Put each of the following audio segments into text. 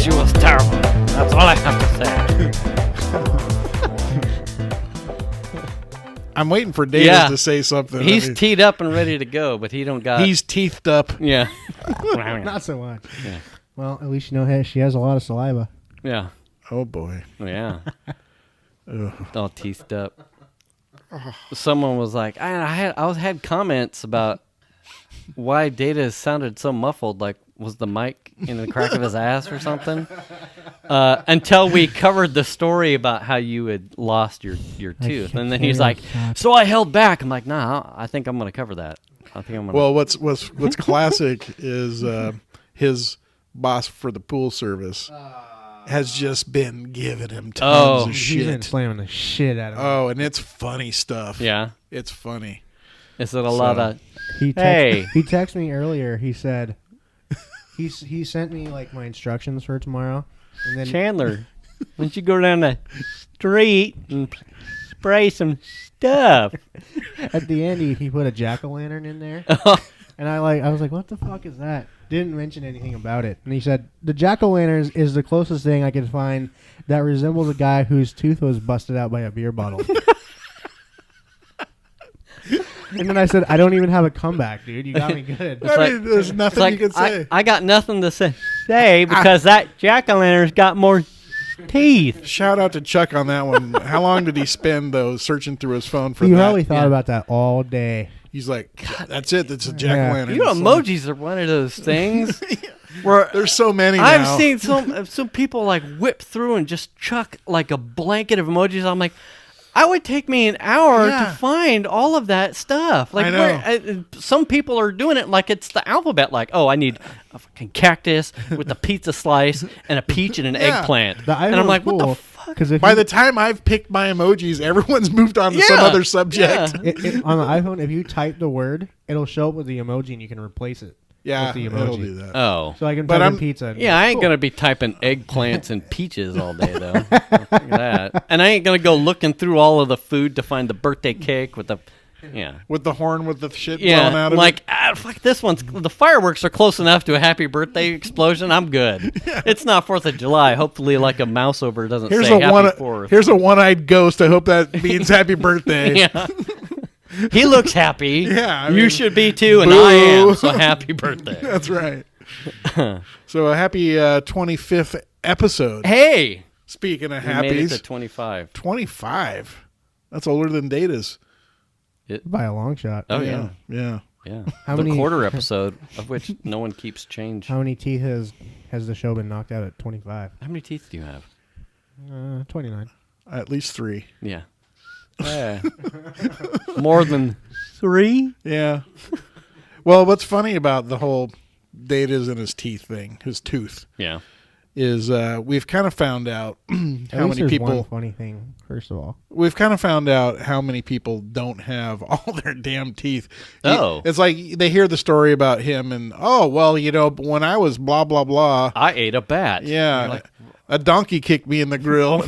She was terrible. That's all I have to say. I'm waiting for Dataz to say something. He's teed up and ready to go, but he don't got... He's teethed up. Yeah. Not so much. Yeah. Well, at least you know she has a lot of saliva. Yeah. Oh, boy. Yeah. All teethed up. Someone was like, I had comments about why Dataz sounded so muffled, like was the mic in the crack of his ass or something? Until we covered the story about how you had lost your tooth. And then he's like, so I held back. I'm like, nah, I think I'm going to cover that. I think I'm going to. Well, what's classic is his boss for the pool service has just been giving him tons of shit. He's been slamming the shit out of him. Oh, and it's funny stuff. Yeah. It's funny. Is it a lot of... He texted me earlier. He said... He sent me like my instructions for tomorrow, and then Chandler, why don't you go down the street and spray some stuff? At the end, he put a jack-o'-lantern in there, and I was like, what the fuck is that? Didn't mention anything about it, and he said the jack-o'-lantern is the closest thing I could find that resembles a guy whose tooth was busted out by a beer bottle. And then I said, I don't even have a comeback, dude. You got me good. There's nothing you can say. I got nothing to say because that jack-o'-lantern's got more teeth. Shout out to Chuck on that one. How long did he spend, though, searching through his phone for that? You that? probably thought about that all day. He's like, that's it. That's a jack-o'-lantern. You know, emojis are one of those things. Where there's so many now. I've seen some people like whip through and just chuck like a blanket of emojis. I'm like, I would take me an hour to find all of that stuff. Like, I know. Some people are doing it like it's the alphabet. Like, oh, I need a fucking cactus with a pizza slice and a peach and an eggplant. And I'm like, what the fuck? By the time I've picked my emojis, everyone's moved on to some other subject. Yeah. On the iPhone, if you type the word, it'll show up with the emoji and you can replace it. Yeah, with the emoji. it'll do that. Oh. So I can type in pizza. Yeah, I ain't going to be typing eggplants and peaches all day, though. Look at that. And I ain't going to go looking through all of the food to find the birthday cake with the... Yeah. With the horn with the shit blowing out of it. Fuck this one's... The fireworks are close enough to a happy birthday explosion. I'm good. It's not 4th of July. Hopefully, like a mouse over doesn't say happy 4th. Here's a one-eyed ghost. I hope that means happy birthday. Yeah. He looks happy. Yeah. You should be too, and I am. So happy birthday. That's right. So a happy 25th episode. Hey! Speaking of we happies. Made it to 25. 25? That's older than Dataz. By a long shot. Oh, yeah. Yeah. How many quarter episode of which no one keeps change. How many teeth has the show been knocked out at 25? How many teeth do you have? 29. At least 3. Yeah. More than 3? Yeah. Well, what's funny about the whole Dataz and his teeth thing, his tooth, is we've kind of found out how many people. One funny thing, first of all, we've kind of found out how many people don't have all their damn teeth. Oh, it's like they hear the story about him, and when I was blah blah blah, I ate a bat. Yeah. Like, a donkey kicked me in the grill.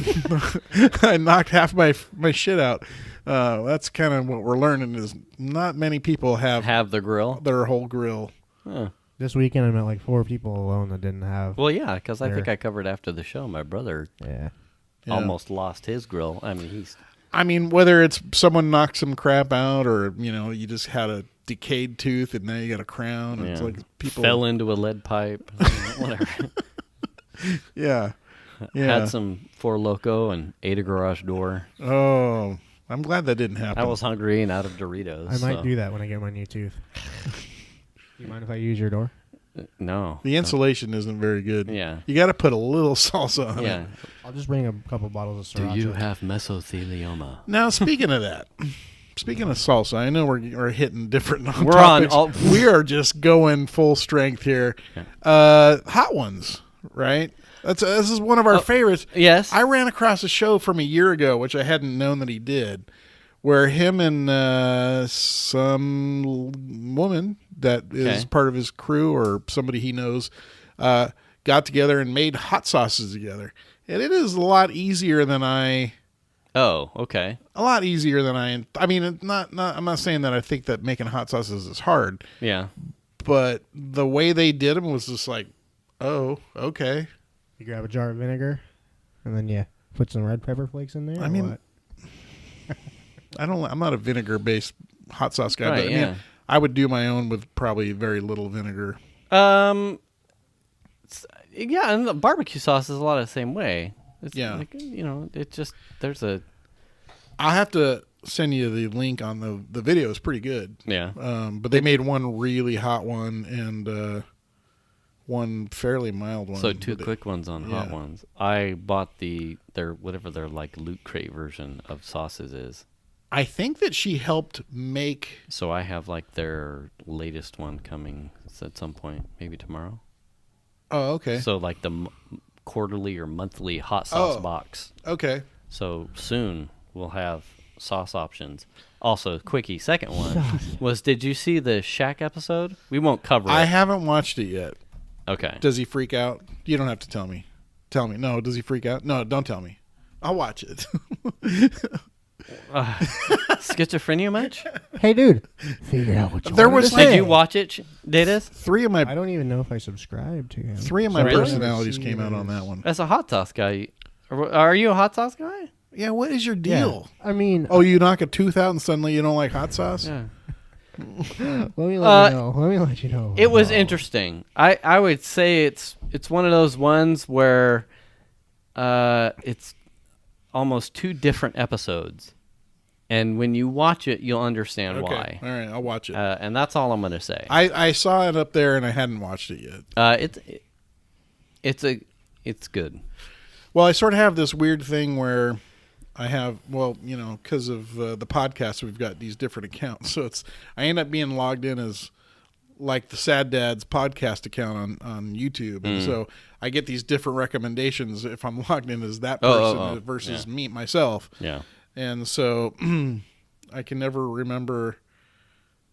I knocked half my shit out. That's kind of what we're learning is not many people have the grill, their whole grill. Huh. This weekend I met like 4 people alone that didn't have. Well, yeah, because I think I covered after the show. My brother almost lost his grill. I mean, whether it's someone knocked some crap out or you just had a decayed tooth and now you got a crown. Yeah. It's like people fell into a lead pipe. Whatever. Yeah. Had some Four Loko and ate a garage door. Oh, I'm glad that didn't happen. I was hungry and out of Doritos. I might do that when I get my new tooth. Do you mind if I use your door? No. The insulation isn't very good. Yeah. You got to put a little salsa on it. I'll just bring a couple bottles of sriracha. Do you have mesothelioma? Now, speaking of that, Speaking of salsa, I know we're hitting different We're topics. on We are just going full strength here. Yeah. Hot Ones, right? This is one of our favorites. Yes. I ran across a show from a year ago, which I hadn't known that he did, where him and some woman that is part of his crew or somebody he knows got together and made hot sauces together. And it is a lot easier than I... Oh, okay. A lot easier than I mean, I'm not saying that I think that making hot sauces is hard. Yeah. But the way they did them was just like, oh, okay. You grab a jar of vinegar, and then you put some red pepper flakes in there. I mean, I'm not a vinegar-based hot sauce guy, but yeah. I would do my own with probably very little vinegar. Yeah, and the barbecue sauce is a lot of the same way. It's like, it just I'll have to send you the link on the video. It's pretty good. Yeah. But they made one really hot one and one fairly mild one. So two quick ones on hot ones. I bought their like Loot Crate version of sauces is. I think that she helped make. So I have like their latest one coming at some point, maybe tomorrow. Oh, okay. So like the quarterly or monthly hot sauce box. Okay. So soon we'll have sauce options. Also, quickie, second one was, did you see the Shaq episode? We won't cover it. I haven't watched it yet. Okay. Does he freak out? You don't have to tell me. Tell me. No, does he freak out? No, don't tell me. I'll watch it. Schizophrenia much? Hey, dude. Figure out what you There want was to say. Did you watch it, Dataz? I don't even know if I subscribed to him. Three of my Really? personalities came out on that one. As a hot sauce guy, are you a hot sauce guy? Yeah, what is your deal? I mean, Oh, you knock a tooth out and suddenly you don't like hot sauce? Yeah. let me let you know. Let me let you know. It was interesting. I would say it's one of those ones where it's almost two different episodes, and when you watch it, you'll understand why. All right, I'll watch it. And that's all I'm going to say. I saw it up there and I hadn't watched it yet. It's good. Well, I sort of have this weird thing where I have, because of the podcast, we've got these different accounts. So I end up being logged in as like the Sad Dad's podcast account on YouTube. And so I get these different recommendations if I'm logged in as that person versus me, myself. Yeah. And so I can never remember.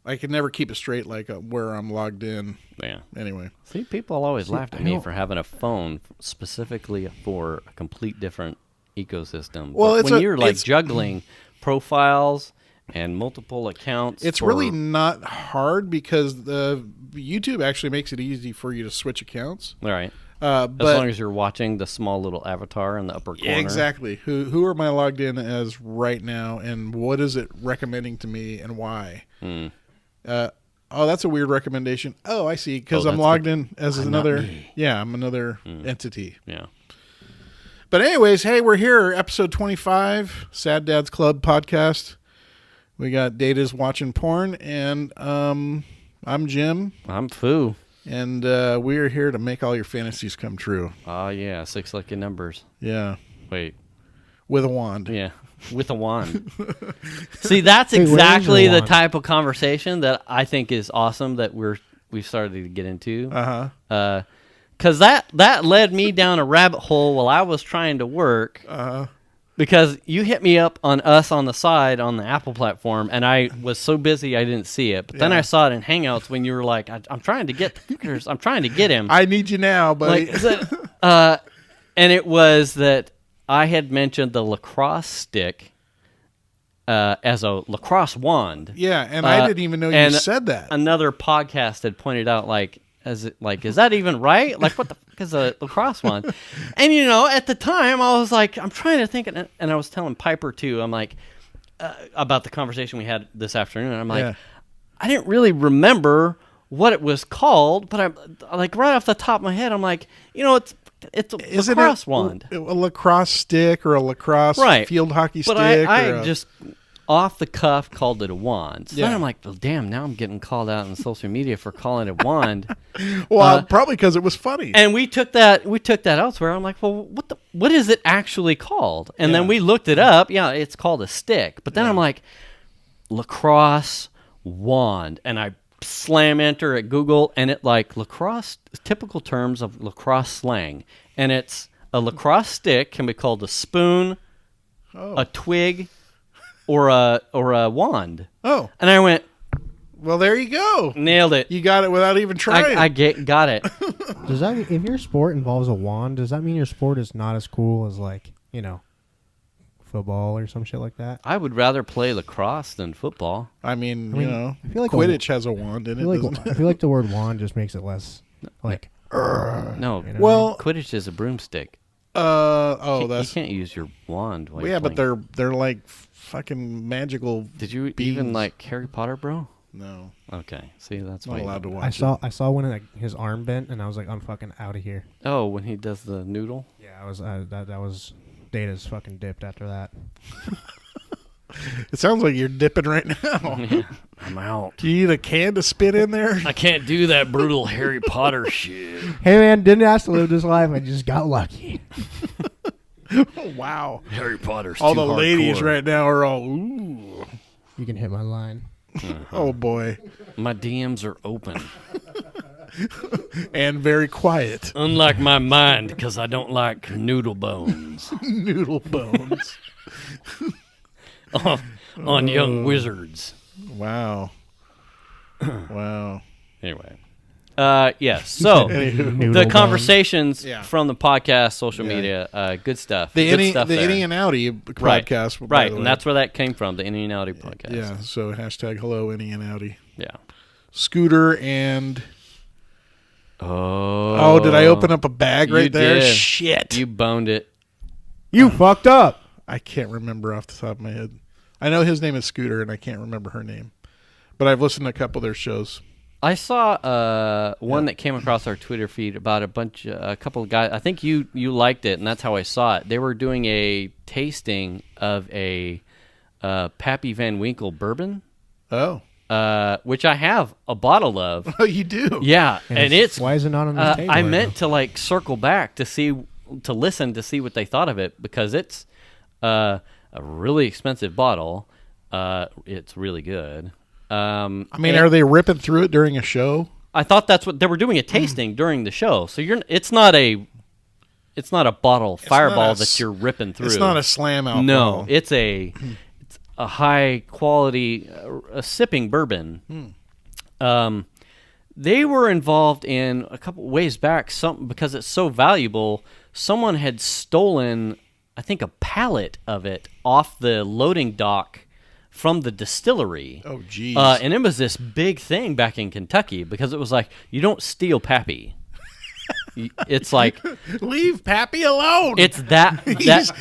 I can never keep it straight, like where I'm logged in. Yeah. Anyway. See, people always laughed at me for having a phone specifically for a complete different ecosystem. Well, but when you're like juggling profiles and multiple accounts, it's really not hard because the YouTube actually makes it easy for you to switch accounts. All right. But as long as you're watching the small little avatar in the upper corner. Exactly. Who am I logged in as right now, and what is it recommending to me, and why? That's a weird recommendation. Oh, I see. Because I'm logged in as another. Yeah, I'm another entity. Yeah. But anyways, hey, we're here, episode 25, Sad Dad's Club podcast. We got Dataz watching porn, and I'm Jim. I'm Foo. And we are here to make all your fantasies come true. Yeah, 6 lucky numbers. Yeah. Wait. With a wand. Yeah, with a wand. See, that's exactly the type of conversation that I think is awesome that we've started to get into. Because that led me down a rabbit hole while I was trying to work. Because you hit me up on us on the side on the Apple platform, and I was so busy I didn't see it. But then I saw it in Hangouts when you were like, "I'm trying to get the fuckers. I'm trying to get him. I need you now, buddy." And it was that I had mentioned the lacrosse stick as a lacrosse wand. Yeah, and I didn't even know you said that. Another podcast had pointed out, is that even right? Like, what the fuck is a lacrosse wand? And, at the time, I was like, I'm trying to think, and I was telling Piper, too, I'm like, about the conversation we had this afternoon. I'm like, I didn't really remember what it was called, but I'm like, right off the top of my head, I'm like, it's a lacrosse wand. A lacrosse stick or a lacrosse field hockey stick? But I just off the cuff called it a wand. So then I'm like, well, damn, now I'm getting called out on social media for calling it a wand. Well, probably because it was funny. And we took that elsewhere. I'm like, well, what is it actually called? And then we looked it up. Yeah, it's called a stick. But then I'm like, lacrosse wand, and I slam enter at Google, and it like lacrosse, typical terms of lacrosse slang, and it's a lacrosse stick can be called a spoon, a twig, or a wand. Oh, and I went, well, there you go. Nailed it. You got it without even trying. I got it. Does that if your sport involves a wand, does that mean your sport is not as cool as like, football or some shit like that? I would rather play lacrosse than football. I mean, I feel like Quidditch has a wand in it, doesn't it? I feel like the word wand just makes it less like. No, Well, Quidditch is a broomstick. you You can't use your wand. While yeah, you're but playing. they're like fucking magical. Did you beans. even like Harry Potter, bro? No, Okay, see, that's not why. allowed to watch. I saw when like his arm bent, and I was like, I'm fucking out of here. Oh, when he does the noodle. Yeah, I was that was Data's fucking dipped after that. It sounds like you're dipping right now. Yeah, I'm out. Do you need a can to spit in there? I can't do that brutal Harry Potter shit. Hey man, didn't ask to live this life. I just got lucky. Oh, wow. Harry Potter's All too the ladies hardcore. right now are all, ooh. You can hit my line. Oh, boy. My DMs are open. And very quiet. Unlike my mind, because I don't like noodle bones Noodle bones. on young wizards. Wow. Wow. Anyway. Yes. So Anywho. the conversations Yeah. from the podcast, social Yeah. media, good stuff. The good Innie stuff there. and Outie Right. podcast. by Right, the and way. that's where that came from, the Innie and Outie podcast. Yeah, so hashtag hello Innie and Outie. Yeah. Scooter and... Oh. Oh, did I open up a bag You right there? did. Shit. You boned it. You fucked up. I can't remember off the top of my head. I know his name is Scooter, and I can't remember her name. But I've listened to a couple of their shows. I saw one that came across our Twitter feed about a couple of guys. I think you liked it, and that's how I saw it. They were doing a tasting of a Pappy Van Winkle bourbon, Oh. which I have a bottle of. Oh, you do? Yeah, and it's why is it not on this table? I right meant to like circle back to listen to see what they thought of it, because it's a really expensive bottle. It's really good. I mean, are they ripping through it during a show? I thought that's what they were doing, a tasting during the show. So it's not a bottle Fireball that you're ripping through. It's not a slam alcohol. No, it's a high quality a sipping bourbon. They were involved in a couple ways back. Because it's so valuable, someone had stolen, I think, a pallet of it off the loading dock from the distillery. Oh, geez. And it was this big thing back in Kentucky, because it was like, you don't steal Pappy. It's like, Leave Pappy alone. it's that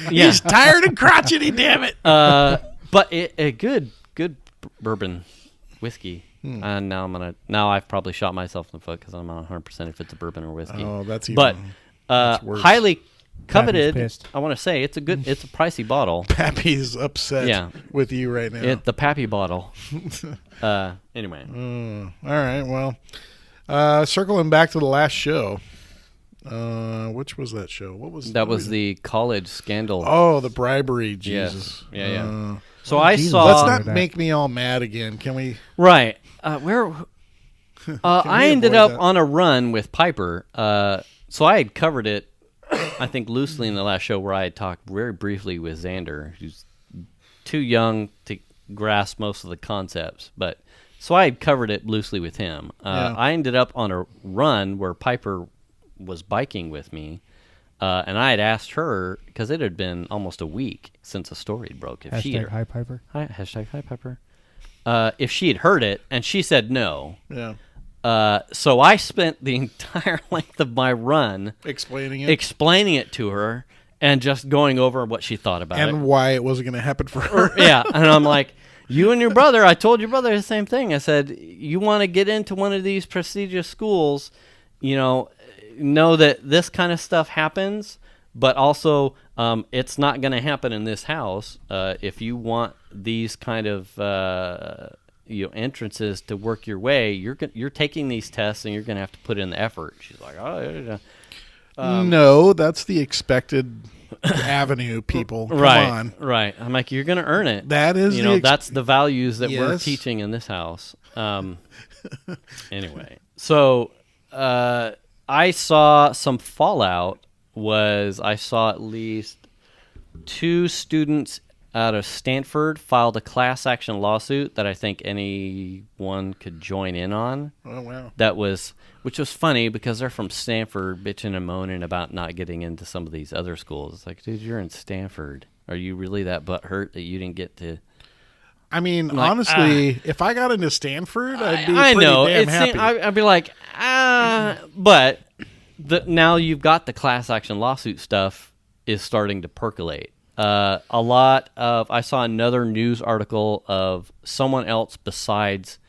He's tired and crotchety, damn it. but a good bourbon whiskey. And now I've probably shot myself in the foot, because I'm not 100% if it's a bourbon or whiskey. Oh, that's even... But that's worse. highly coveted. pissed. I want to say it's a pricey bottle. Pappy's upset with you right now. The Pappy bottle. Anyway. All right, well, circling back to the last show. Which was that show? What was That was the college scandal. Oh, the bribery. Jesus. Yes. Yeah. So Oh, I Jesus. saw. Let's not make me all mad again. Can we? Right. Where I ended avoid up that? on a run with Piper. So I had covered it, I think, loosely in the last show, where I had talked very briefly with Xander, who's too young to grasp most of the concepts. But so I had covered it loosely with him. I ended up on a run where Piper was biking with me. And I had asked her, because it had been almost a week since a story had broke. If she Hashtag had, hi Piper. hashtag hi Piper. If she had heard it, and she said no. Yeah. So I spent the entire length of my run Explaining it. explaining it to her and just going over what she thought about and it. why it wasn't going to happen for her. Yeah, and I'm like, you and your brother, I told your brother the same thing. I said, you want to get into one of these prestigious schools, know that this kind of stuff happens, but also it's not going to happen in this house. If you want these kind of entrances to work your way, you're taking these tests, and you're going to have to put in the effort. She's like, oh, yeah. No, that's the expected avenue, people. Come on. Right. I'm like, you're going to earn it. That is that's the values that we're Yes. teaching in this house. Anyway, so I saw some fallout. I saw at least 2 students out of Stanford filed a class action lawsuit that I think anyone could join in on. Oh, wow. Which was funny because they're from Stanford, bitching and moaning about not getting into some of these other schools. It's like, dude, you're in Stanford. Are you really that butthurt that you didn't get to? I mean, honestly, if I got into Stanford, I'd be I pretty know. damn happy. I'd be like, but now you've got the class action lawsuit stuff is starting to percolate. I saw another news article of someone else besides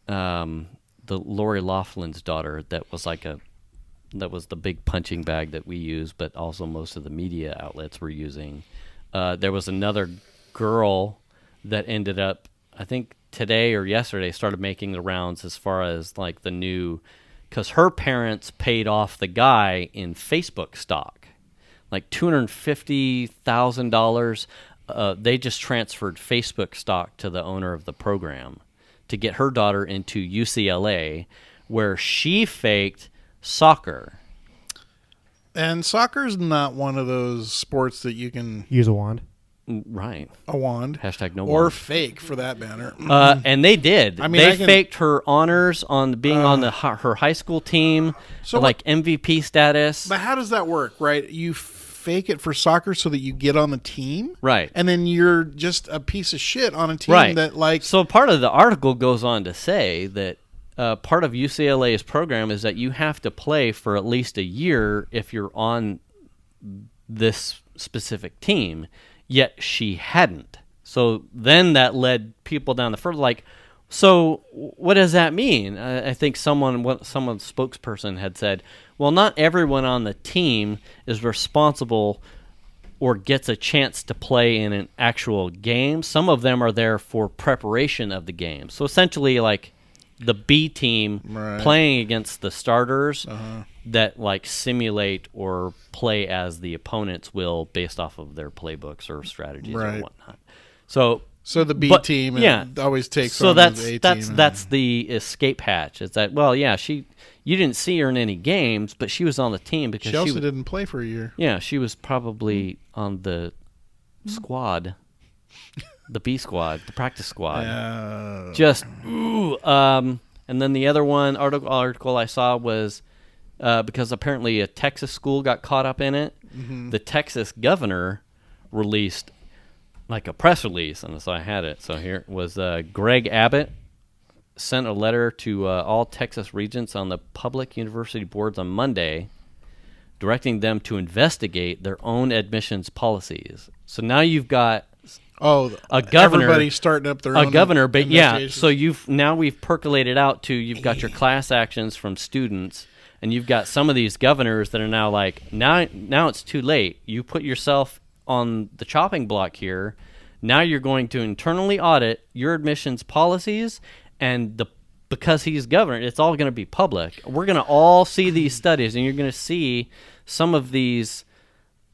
the Lori Loughlin's daughter that was the big punching bag that we use, but also most of the media outlets were using. There was another girl that ended up, I think today or yesterday, started making the rounds as far as like the new, because her parents paid off the guy in Facebook stock, like $250,000. They just transferred Facebook stock to the owner of the program to get her daughter into UCLA, where she faked soccer. And soccer's not one of those sports that you can Use a wand. a Right. wand #no or wand. fake for that matter. And they did. I mean, they faked her honors on being on her high school team, So like MVP status. But how does that work, right? You fake it for soccer so that you get on the team? Right. And then you're just a piece of shit on a team Right. that like So part of the article goes on to say that part of UCLA's program is that you have to play for at least a year if you're on this specific team, yet she hadn't. So then that led people down the further, like, so what does that mean? I think someone's spokesperson had said, well, not everyone on the team is responsible or gets a chance to play in an actual game. Some of them are there for preparation of the game. So essentially, like, the B team Right. playing against the starters that like simulate or play as the opponents will based off of their playbooks or strategies Right. or whatnot. So the B but- team yeah. always takes so on that's the A that's team. that's the escape hatch. It's that, well, yeah, you didn't see her in any games, but she was on the team because Chelsea didn't play for a year. yeah, she was probably on the squad. The B squad, the practice squad. Just ooh. And then the other one article I saw was because apparently a Texas school got caught up in it. Mm-hmm. The Texas governor released like a press release, and so I had it. So here it was Greg Abbott sent a letter to all Texas regents on the public university boards on Monday, directing them to investigate their own admissions policies. So now you've got a governor, everybody starting up their own governor, but yeah, investigations. so we've percolated out to, you've got your class actions from students, and you've got some of these governors that are now like, now it's too late. You put yourself on the chopping block here. Now you're going to internally audit your admissions policies, and because he's governor, it's all going to be public. We're going to all see these studies, and you're going to see some of these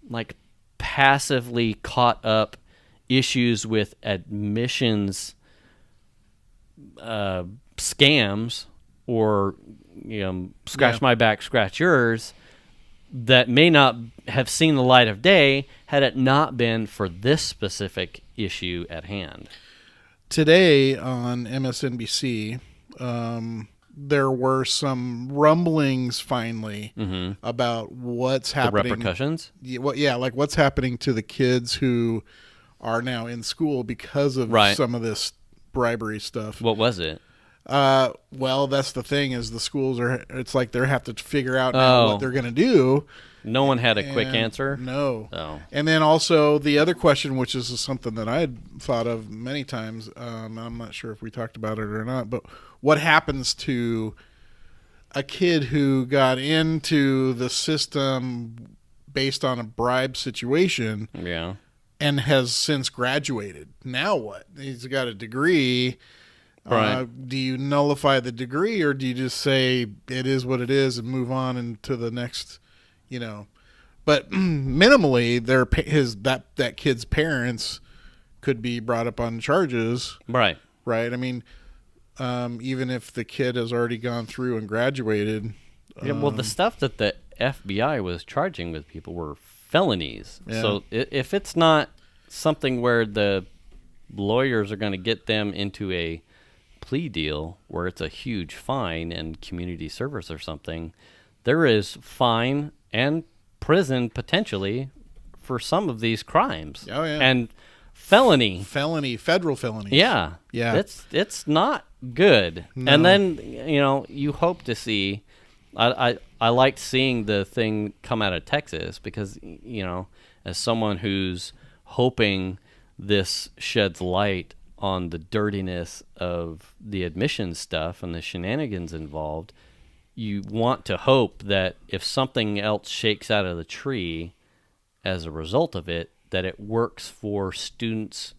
like passively caught up issues with admissions scams, or scratch my back, scratch yours, that may not have seen the light of day had it not been for this specific issue at hand. Today on MSNBC, there were some rumblings finally about what's The happening. repercussions? Like what's happening to the kids who are now in school because of some of this bribery stuff. What was it? Well, that's the thing, is the schools it's like they have to figure out now what they're going to do. No one had a quick answer? No. Oh. And then also the other question, which is something that I had thought of many times, I'm not sure if we talked about it or not, but what happens to a kid who got into the system based on a bribe situation and has since graduated? Now what? He's got a degree. Right. Do you nullify the degree, or do you just say it is what it is and move on into the next you know. But minimally, that kid's parents could be brought up on charges. Right. Right. I mean, even if the kid has already gone through and graduated. Yeah, well, the stuff that the FBI was charging with people were felonies. Yeah. So if it's not something where the lawyers are going to get them into a plea deal where it's a huge fine and community service or something, there is fine and prison potentially for some of these crimes. Oh, yeah. And federal felonies. Yeah. It's not good. No. And then, you hope to see, I liked seeing the thing come out of Texas because, as someone who's hoping this sheds light on the dirtiness of the admissions stuff and the shenanigans involved, you want to hope that if something else shakes out of the tree as a result of it, that it works for students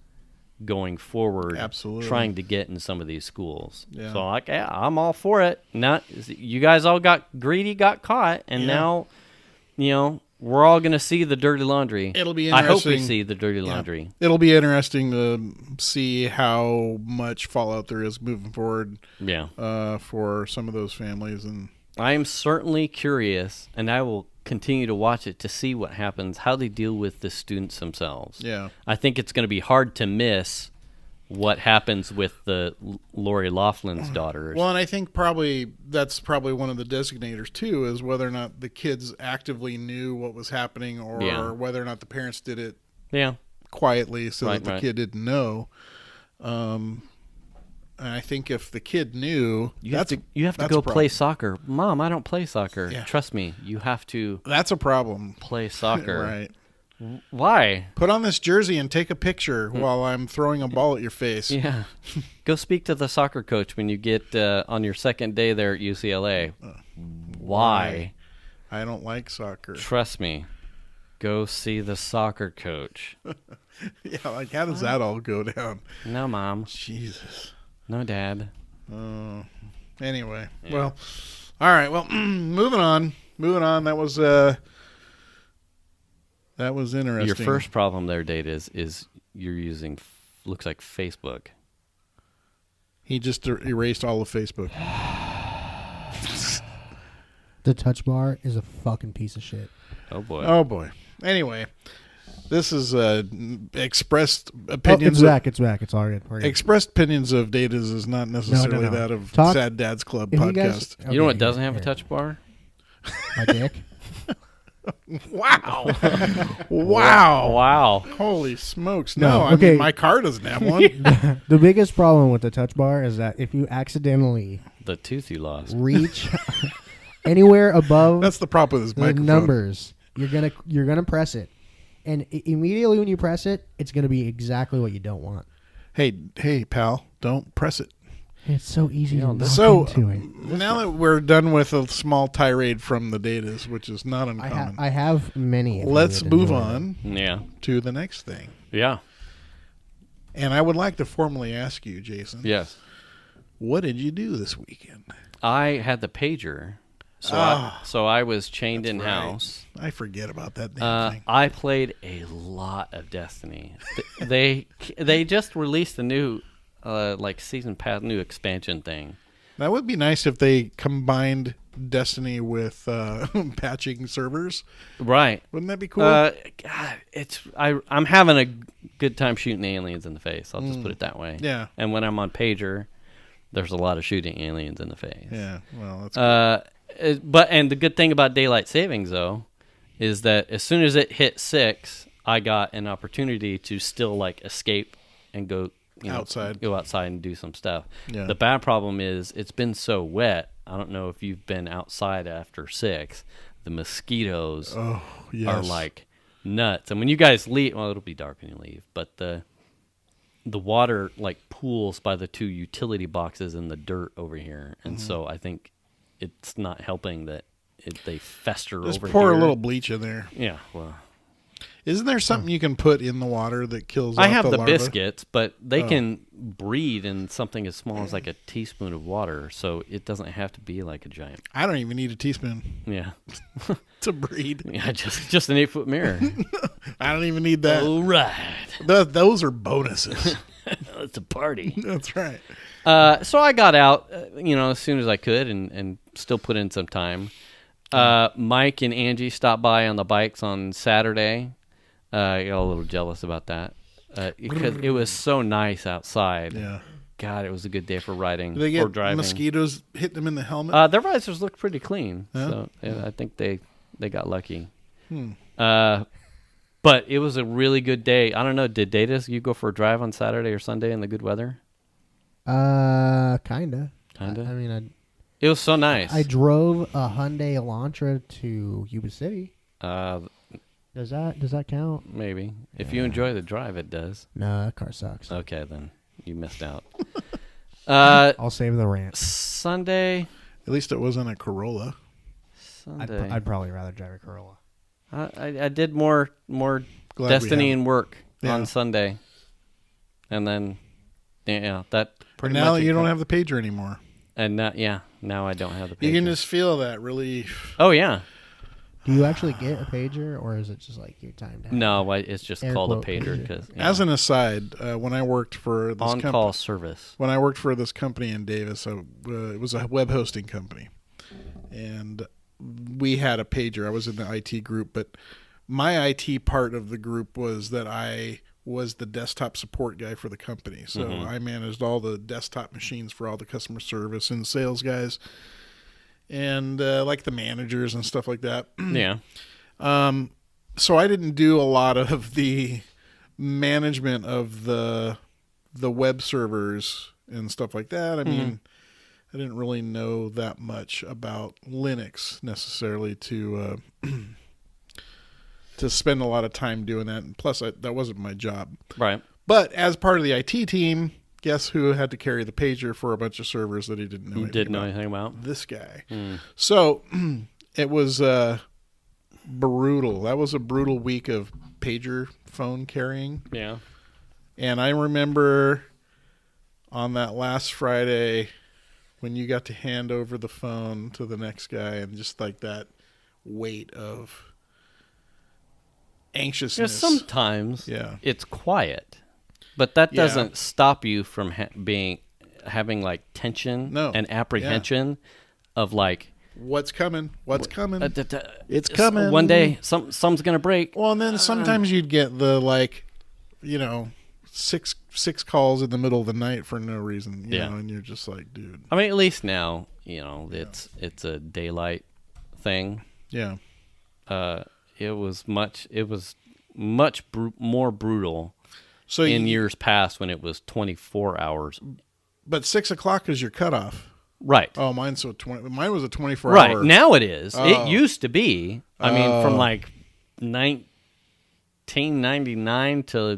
going forward. Absolutely. Trying to get in some of these schools. Yeah. So I'm all for it. Now, you guys all got greedy, got caught, and now, we're all going to see the dirty laundry. It'll be I interesting. hope we see the dirty laundry. It'll be interesting to see how much fallout there is moving forward. Yeah. For some of those families. And I am certainly curious, and I will continue to watch it to see what happens, how they deal with the students themselves. Yeah. I think it's going to be hard to miss what happens with the Lori Laughlin's daughters. Well, and I think that's probably one of the designators too, is whether or not the kids actively knew what was happening, or whether or not the parents did it quietly so that the kid didn't know. And I think if the kid knew, you have to go play soccer. Mom, I don't play soccer. Yeah. Trust me, you have to. That's a problem. Play soccer. Right. Why? Put on this jersey and take a picture while I'm throwing a ball at your face. Yeah. Go speak to the soccer coach when you get on your second day there at UCLA. Why? I don't like soccer. Trust me. Go see the soccer coach. Yeah, like how does that all go down? No, Mom. Jesus. No, Dad. Anyway. Yeah. Well, all right. Well, moving on. That was interesting. Your first problem there, Date, is you're using looks like Facebook. He just erased all of Facebook. The touch bar is a fucking piece of shit. Oh boy. Anyway, this is expressed opinions. It's back. It's all good. Expressed opinions of Dataz is not necessarily that of Sad Dad's Club podcast. You know what doesn't have a touch bar? My dick. Wow. Wow. Holy smokes. No, I mean, my car doesn't have one. The biggest problem with the touch bar is that if you accidentally the tooth you lost reach anywhere above that's the problem with this microphone. Numbers, you're gonna press it. And immediately when you press it, it's gonna be exactly what you don't want. Hey pal, don't press it. It's so easy to knock so into it. Now that we're done with a small tirade from the Dataz, which is not uncommon, I have many. Let's move on. Yeah. To the next thing. Yeah. And I would like to formally ask you, Jason. Yes. What did you do this weekend? I had the pager, so I was chained in house. I forget about that damn thing. I played a lot of Destiny. they just released a new. Season pass, new expansion thing. That would be nice if they combined Destiny with patching servers. Right. Wouldn't that be cool? God, I'm having a good time shooting aliens in the face. I'll just put it that way. Yeah. And when I'm on pager, there's a lot of shooting aliens in the face. Yeah. Well, that's cool. And the good thing about daylight savings though is that as soon as it hit 6, I got an opportunity to still escape and go. Go outside and do some stuff. Yeah. The bad problem is it's been so wet. I don't know if you've been outside after 6. The mosquitoes are like nuts. And when you guys leave, well, it'll be dark when you leave, but the water pools by the 2 utility boxes in the dirt over here. And so I think it's not helping that they fester Just over here. pour a little bleach in there. Yeah, well. Isn't there something you can put in the water that kills I off have the larva? biscuits, but they can breed in something as small as like a teaspoon of water, so it doesn't have to be like a giant. I don't even need a teaspoon Yeah. to breed. Yeah, just an 8-foot mirror. I don't even need that. All right. Those are bonuses. It's a party. That's right. So I got out, as soon as I could and still put in some time. Mike and Angie stopped by on the bikes on Saturday. I got a little jealous about that because it was so nice outside. Yeah. God, it was a good day for riding Do they or get driving. mosquitoes hit them in the helmet? Their visors looked pretty clean, so yeah, I think they got lucky. But it was a really good day. I don't know. Did Dataz, you go for a drive on Saturday or Sunday in the good weather? Kinda. Kinda. I mean, It was so nice. I drove a Hyundai Elantra to Yuba City. Does that count? Maybe. If you enjoy the drive, it does. No, that car sucks. Okay, then you missed out. I'll save the rant. Sunday. At least it wasn't a Corolla. Sunday. I'd probably rather drive a Corolla. I did more Glad Destiny and work Yeah. on Sunday, and then that pretty now much. you don't have the pager anymore. And now I don't have the pager. You can just feel that relief. Oh yeah. Do you actually get a pager, or is it just like your time to have No, it's just Air called a quote pager pager. because As an aside, when I worked for this on-call service. when I worked for this company in Davis, it was a web hosting company, and we had a pager. I was in the IT group, but my IT part of the group was that I was the desktop support guy for the company. So I managed all the desktop machines for all the customer service and sales guys, and like the managers and stuff like that. Yeah. So I didn't do a lot of the management of the web servers and stuff like that. I mean, I didn't really know that much about Linux necessarily to spend a lot of time doing that. And plus, that wasn't my job. Right. But as part of the IT team, guess who had to carry the pager for a bunch of servers that he didn't know anything about? This guy. So it was brutal. That was a brutal week of pager phone carrying. Yeah. And I remember on that last Friday when you got to hand over the phone to the next guy and just like that weight of anxiousness. Sometimes it's quiet, but that doesn't stop you from having like tension and apprehension of like what's coming. It's coming. coming. One day something's gonna break. Well, and then sometimes you'd get the six calls in the middle of the night for no reason, you know, and you're just like, dude. I mean, at least now, it's a daylight thing. Yeah. It was much more brutal in years past when it was 24 hours. But 6 o'clock is your cutoff. Right. Oh, mine was a 24 right. hour. Right. Now it is. Oh. It used to be. I mean, from like 1999 to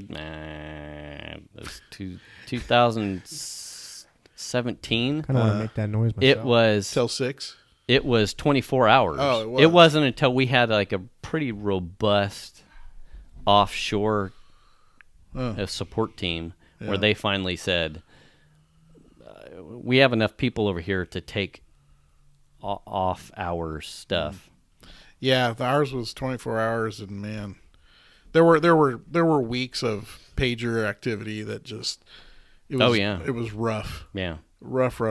2017. Kind of want to make that noise myself. It was till 6. It was 24 hours. Oh, it was. It wasn't until we had like a pretty robust offshore support team where they finally said, we have enough people over here to take off hours stuff. Yeah, ours was 24 hours, and man, there were weeks of pager activity that just it was rough. Yeah, rough.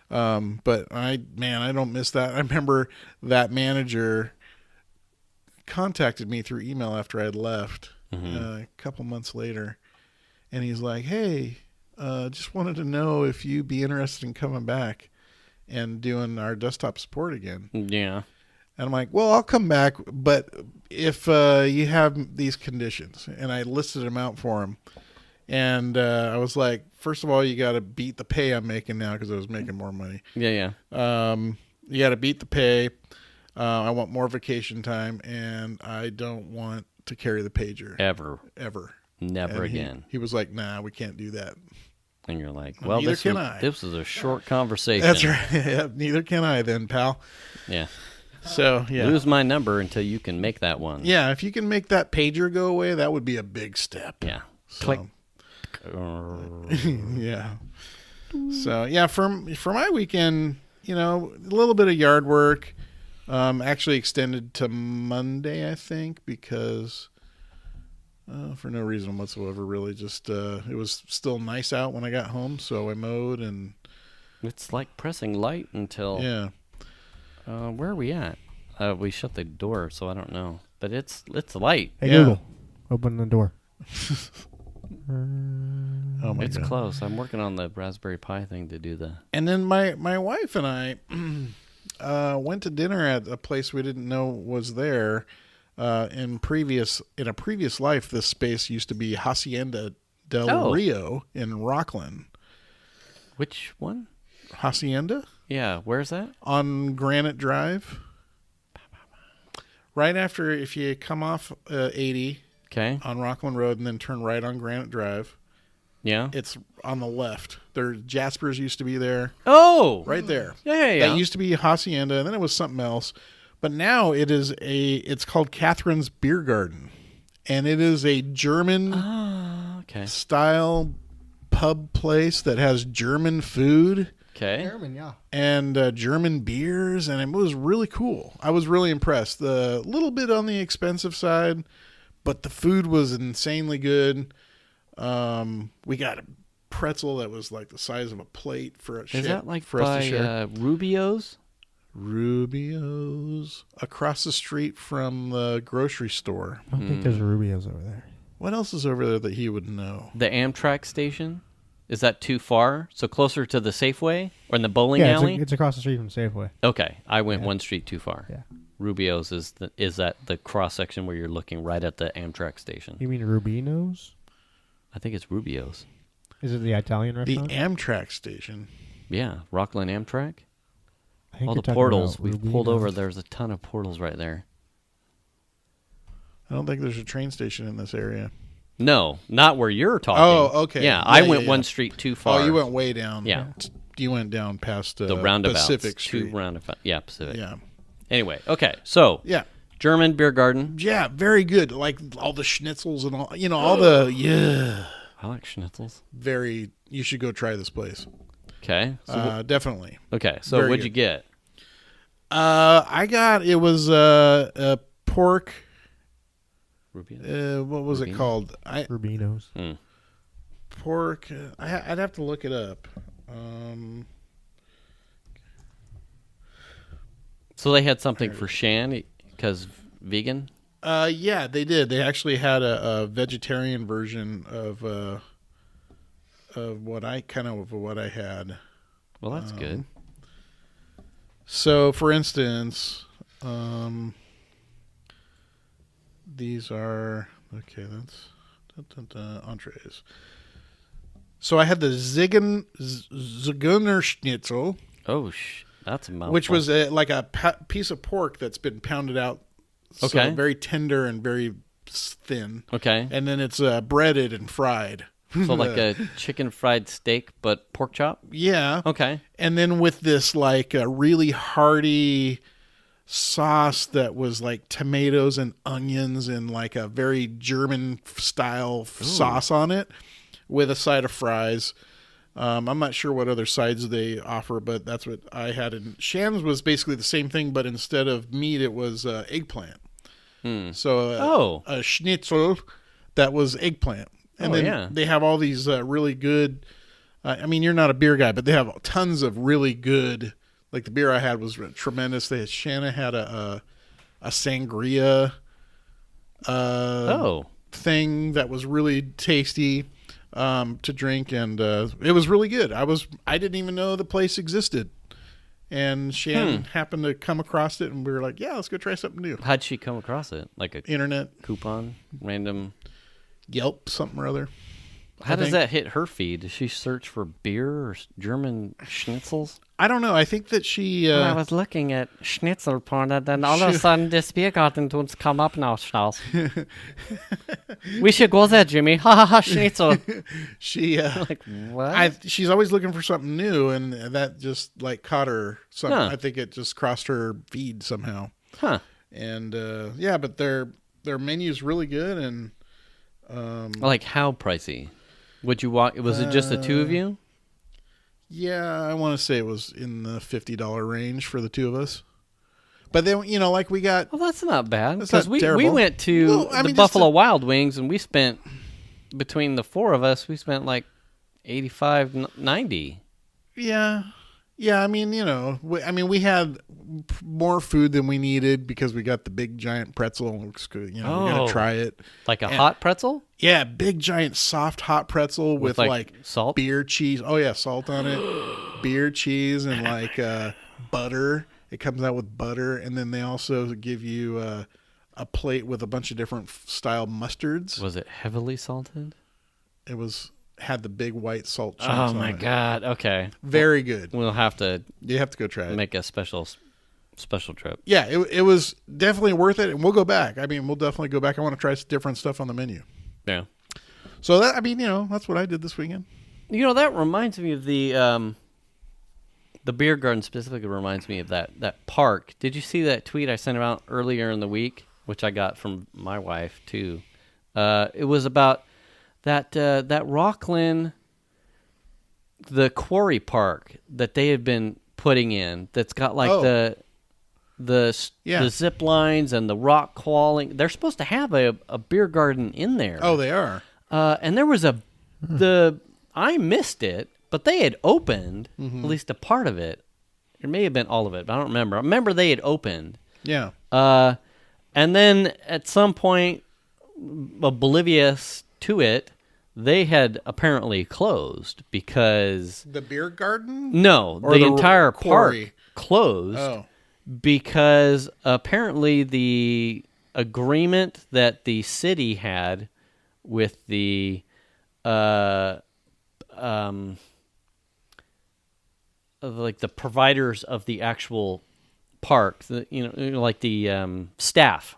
But I don't miss that. I remember that manager contacted me through email after I had left a couple months later, and he's like, "Hey, just wanted to know if you'd be interested in coming back and doing our desktop support again." Yeah. And I'm like, "Well, I'll come back, but if you have these conditions," and I listed them out for him. And I was like, first of all, you got to beat the pay I'm making now because I was making more money. Yeah. You got to beat the pay. I want more vacation time, and I don't want to carry the pager. Ever. Never and again. He was like, nah, we can't do that. And you're like, well, neither can I. This was a short conversation. That's right. Neither can I then, pal. Yeah. So yeah, Lose my number until you can make that one. yeah. If you can make that pager go away, that would be a big step. Yeah. So, Click. yeah. So yeah, for my weekend, a little bit of yard work. Actually extended to Monday, I think, because for no reason whatsoever, really. Just it was still nice out when I got home, so I mowed and. It's like pressing light until. Yeah. Where are we at? We shut the door, so I don't know. But it's light. Hey, Yeah. Google, open the door. Oh my It's God. close. I'm working on the Raspberry Pi thing to do the. And then my wife and I went to dinner at a place we didn't know was there. In a previous life, this space used to be Hacienda del Rio in Rocklin. Which one? Hacienda Yeah, where's that? on Granite Drive. Right after, if you come off 80 Okay. on Rocklin Road and then turn right on Granite Drive, Yeah. it's on the left. Jasper's used to be there. Oh. Right there. Yeah. That used to be Hacienda, and then it was something else. But now it's called Kathrin's Biergarten. And it is a German Okay. style pub place that has German food Okay. German, yeah. and German beers, and it was really cool. I was really impressed. The little bit on the expensive side, but the food was insanely good. We got a pretzel that was like the size of a plate for Is that like for us to by share. Rubio's? Rubio's across the street from the grocery store. I don't think there's Rubio's over there. What else is over there that he would know? The Amtrak station? Is that too far? So closer to the Safeway or in the bowling Yeah, alley? it's across the street from Safeway. Okay, I went Yeah. one street too far. Yeah. Rubio's is that the cross section where you're looking right at the Amtrak station. You mean Rubino's? I think it's Rubio's. Is it the Italian The restaurant? Amtrak station. Yeah, Rocklin Amtrak. I think All you're the talking portals. about We've pulled over. Rubino's. There's a ton of portals right there. I don't think there's a train station in this area. No, not where you're talking. Oh, okay. Yeah, Yeah, I yeah, went yeah. one street too far. Oh, you went way down. Yeah. You went down past the roundabouts. Pacific Street. Two roundabout. Yeah, Pacific. Yeah. Anyway, okay. So Yeah. German beer garden. Yeah, very good. Like all the schnitzels and all, all the, yeah. I like schnitzels. You should go try this place. Okay. So Definitely. okay. So very what'd good. you get? It was a pork, Rubio. what was it Rubino? called? Rubino's. Pork, I'd have to look it up. So they had something for Shan because vegan. Yeah, they did. They actually had a vegetarian version of what I had. Well, that's good. So, for instance, these are that's entrees. So I had the Zigeuner Schnitzel, Oh, that's a mouthful. which was like a piece of pork that's been pounded out, so Okay. very tender and very thin, okay. and then it's breaded and fried. So like a chicken fried steak, but pork chop. Yeah. Okay. And then with this like a really hearty sauce that was like tomatoes and onions and like a very German style sauce on it with a side of fries. I'm not sure what other sides they offer, but that's what I had. And Shan's was basically the same thing, but instead of meat, it was eggplant. So a schnitzel that was eggplant. And then they have all these really good, you're not a beer guy, but they have tons of really good, like the beer I had was tremendous. Shanna had a sangria thing that was really tasty to drink, and it was really good. I didn't even know the place existed. And Shan happened to come across it, and we were like, yeah, let's go try something new. How'd she come across it? Like a Internet, coupon? Random? Yelp, something or other. How does that hit her feed? Does she search for beer or German schnitzels? I don't know. I think that she. I was looking at schnitzel porn, and then all of a sudden this Biergarten tunes come up now, Strauss. We should go there, Jimmy. Ha ha ha, schnitzel. She. Like, what? She's always looking for something new, and that just like caught her. I think it just crossed her feed somehow. Huh. And but their menu's really good, and like how pricey? Would you walk? Was it just the two of you? Yeah, I want to say it was in the $50 range for the two of us. But then, like we got... Well, that's not bad. That's not we terrible. went to the Buffalo Wild Wings, and we spent, between the four of us, we spent like $85, $90. Yeah. Yeah, I mean, we had more food than we needed because we got the big giant pretzel. Looks good. We got to try it. Like a hot pretzel? Yeah, big giant soft hot pretzel with like salt? Beer cheese. Oh, yeah, salt on it. Beer cheese and like butter. It comes out with butter. And then they also give you a plate with a bunch of different style mustards. Was it heavily salted? It had the big white salt chunks. Oh my God! Okay, very good. We'll have to. You have to go try it. Make a special trip. Yeah, it was definitely worth it, and we'll go back. I mean, we'll definitely go back. I want to try some different stuff on the menu. Yeah. So that's what I did this weekend. That reminds me of the Biergarten specifically reminds me of that park. Did you see that tweet I sent out earlier in the week, which I got from my wife too? It was about that Rocklin, the quarry park that they had been putting in, that's got like the zip lines and the rock crawling. They're supposed to have a beer garden in there. Oh, they are. And there was I missed it, but they had opened at least a part of it. It may have been all of it, but I don't remember. I remember they had opened. Yeah. And then at some point, oblivious to it, they had apparently closed because the beer garden? No, the entire park closed because apparently the agreement that the city had with the like the providers of the actual park, like the staff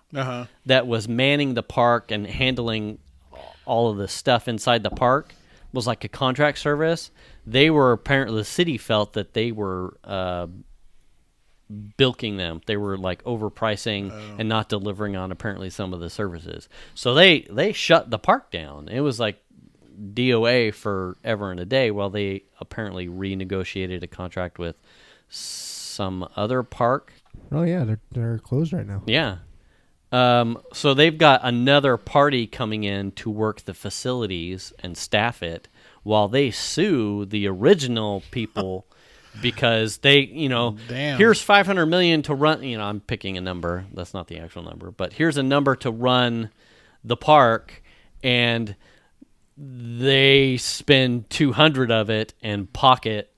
that was manning the park and handling all of the stuff inside the park was like a contract service. They were apparently, the city felt that they were bilking them. They were like overpricing and not delivering on apparently some of the services. So they shut the park down. It was like DOA forever and a day while they apparently renegotiated a contract with some other park. Oh yeah, they're closed right now. Yeah. So they've got another party coming in to work the facilities and staff it while they sue the original people because they, here's $500 million to run, I'm picking a number. That's not the actual number, but here's a number to run the park, and they spend 200 of it and pocket,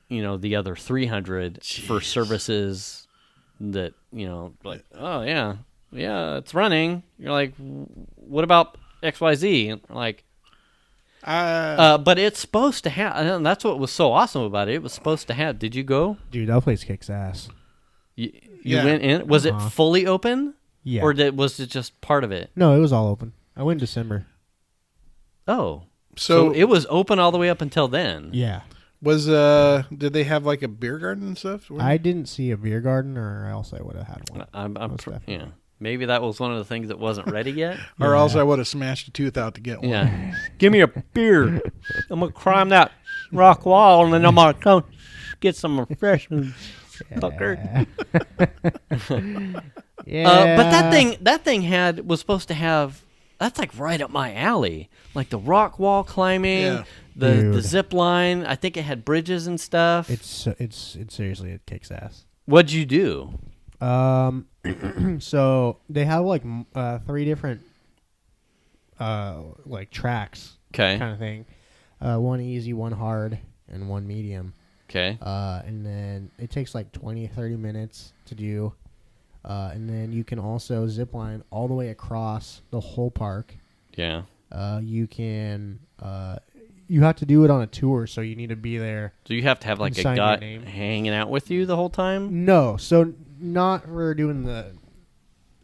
the other 300 for services that, like, oh yeah, it's running. You're like, what about XYZ? And like, but it's supposed to have, and that's what was so awesome about it. It was supposed to have, did you go? Dude, that place kicks ass. You went in? Was it fully open? Yeah. Or was it just part of it? No, it was all open. I went in December. Oh. So it was open all the way up until then? Yeah. Did they have like a beer garden and stuff? I didn't see a beer garden, or else I would have had one. Yeah. Maybe that was one of the things that wasn't ready yet. Or else I would have smashed a tooth out to get one. Yeah. Give me a beer. I'm going to climb that rock wall, and then I'm going to come get some refreshments. Fucker. Yeah. But that thing was supposed to have, that's like right up my alley. Like the rock wall climbing, the zip line. I think it had bridges and stuff. It's seriously, it kicks ass. What'd you do? So they have like 3 different like tracks, kind of thing. One easy, one hard, and one medium. Okay. And then it takes like 20-30 minutes to do. And then you can also zip line all the way across the whole park. Yeah. You can. You have to do it on a tour, so you need to be there. So you have to have like and a sign your guy name. hanging out with you the whole time? No, so not for doing the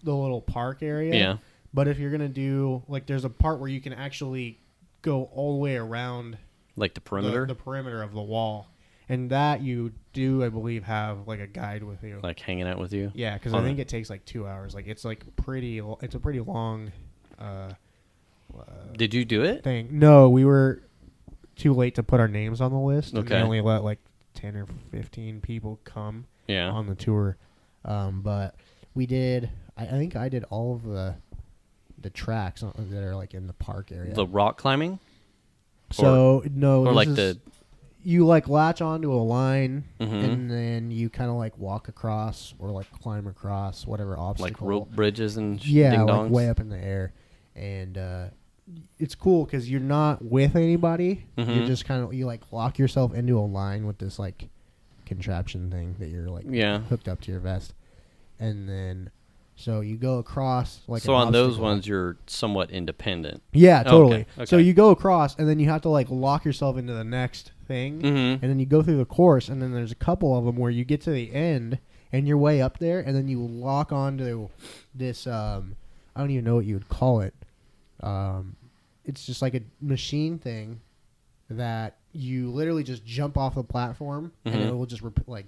little park area. Yeah. But if you're gonna do like, there's a part where you can actually go all the way around Like the perimeter? the perimeter of the wall, and that you do, I believe, have like a guide with you. Like hanging out with you? Yeah, because I think it takes like 2 hours. Like it's like pretty. It's a pretty long. Did you do it? Thing. No, we were too late to put our names on the list. And Okay. they only let like 10 or 15 people come Yeah. on the tour. But we did. I think I did all of the tracks that are like in the park area. The rock climbing? So no, Or this like is- you like latch onto a line Mhm. and then you kind of like walk across or like climb across whatever like obstacle. rope bridges and Yeah, ding like dongs? way up in the air, and it's cool because you're not with anybody. Mhm. You're just kind of you like lock yourself into a line with this like contraption thing that you're like Yeah. hooked up to your vest, and then so you go across like So an on those obstacle. ones, you're somewhat independent. Yeah, totally. Okay, So okay. you go across, and then you have to like lock yourself into the next thing, Mhm. and then you go through the course, and then there's a couple of them where you get to the end, and you're way up there, and then you lock onto this. I don't even know what you would call it. It's just like a machine thing that you literally just jump off the platform, and Mhm. it will just like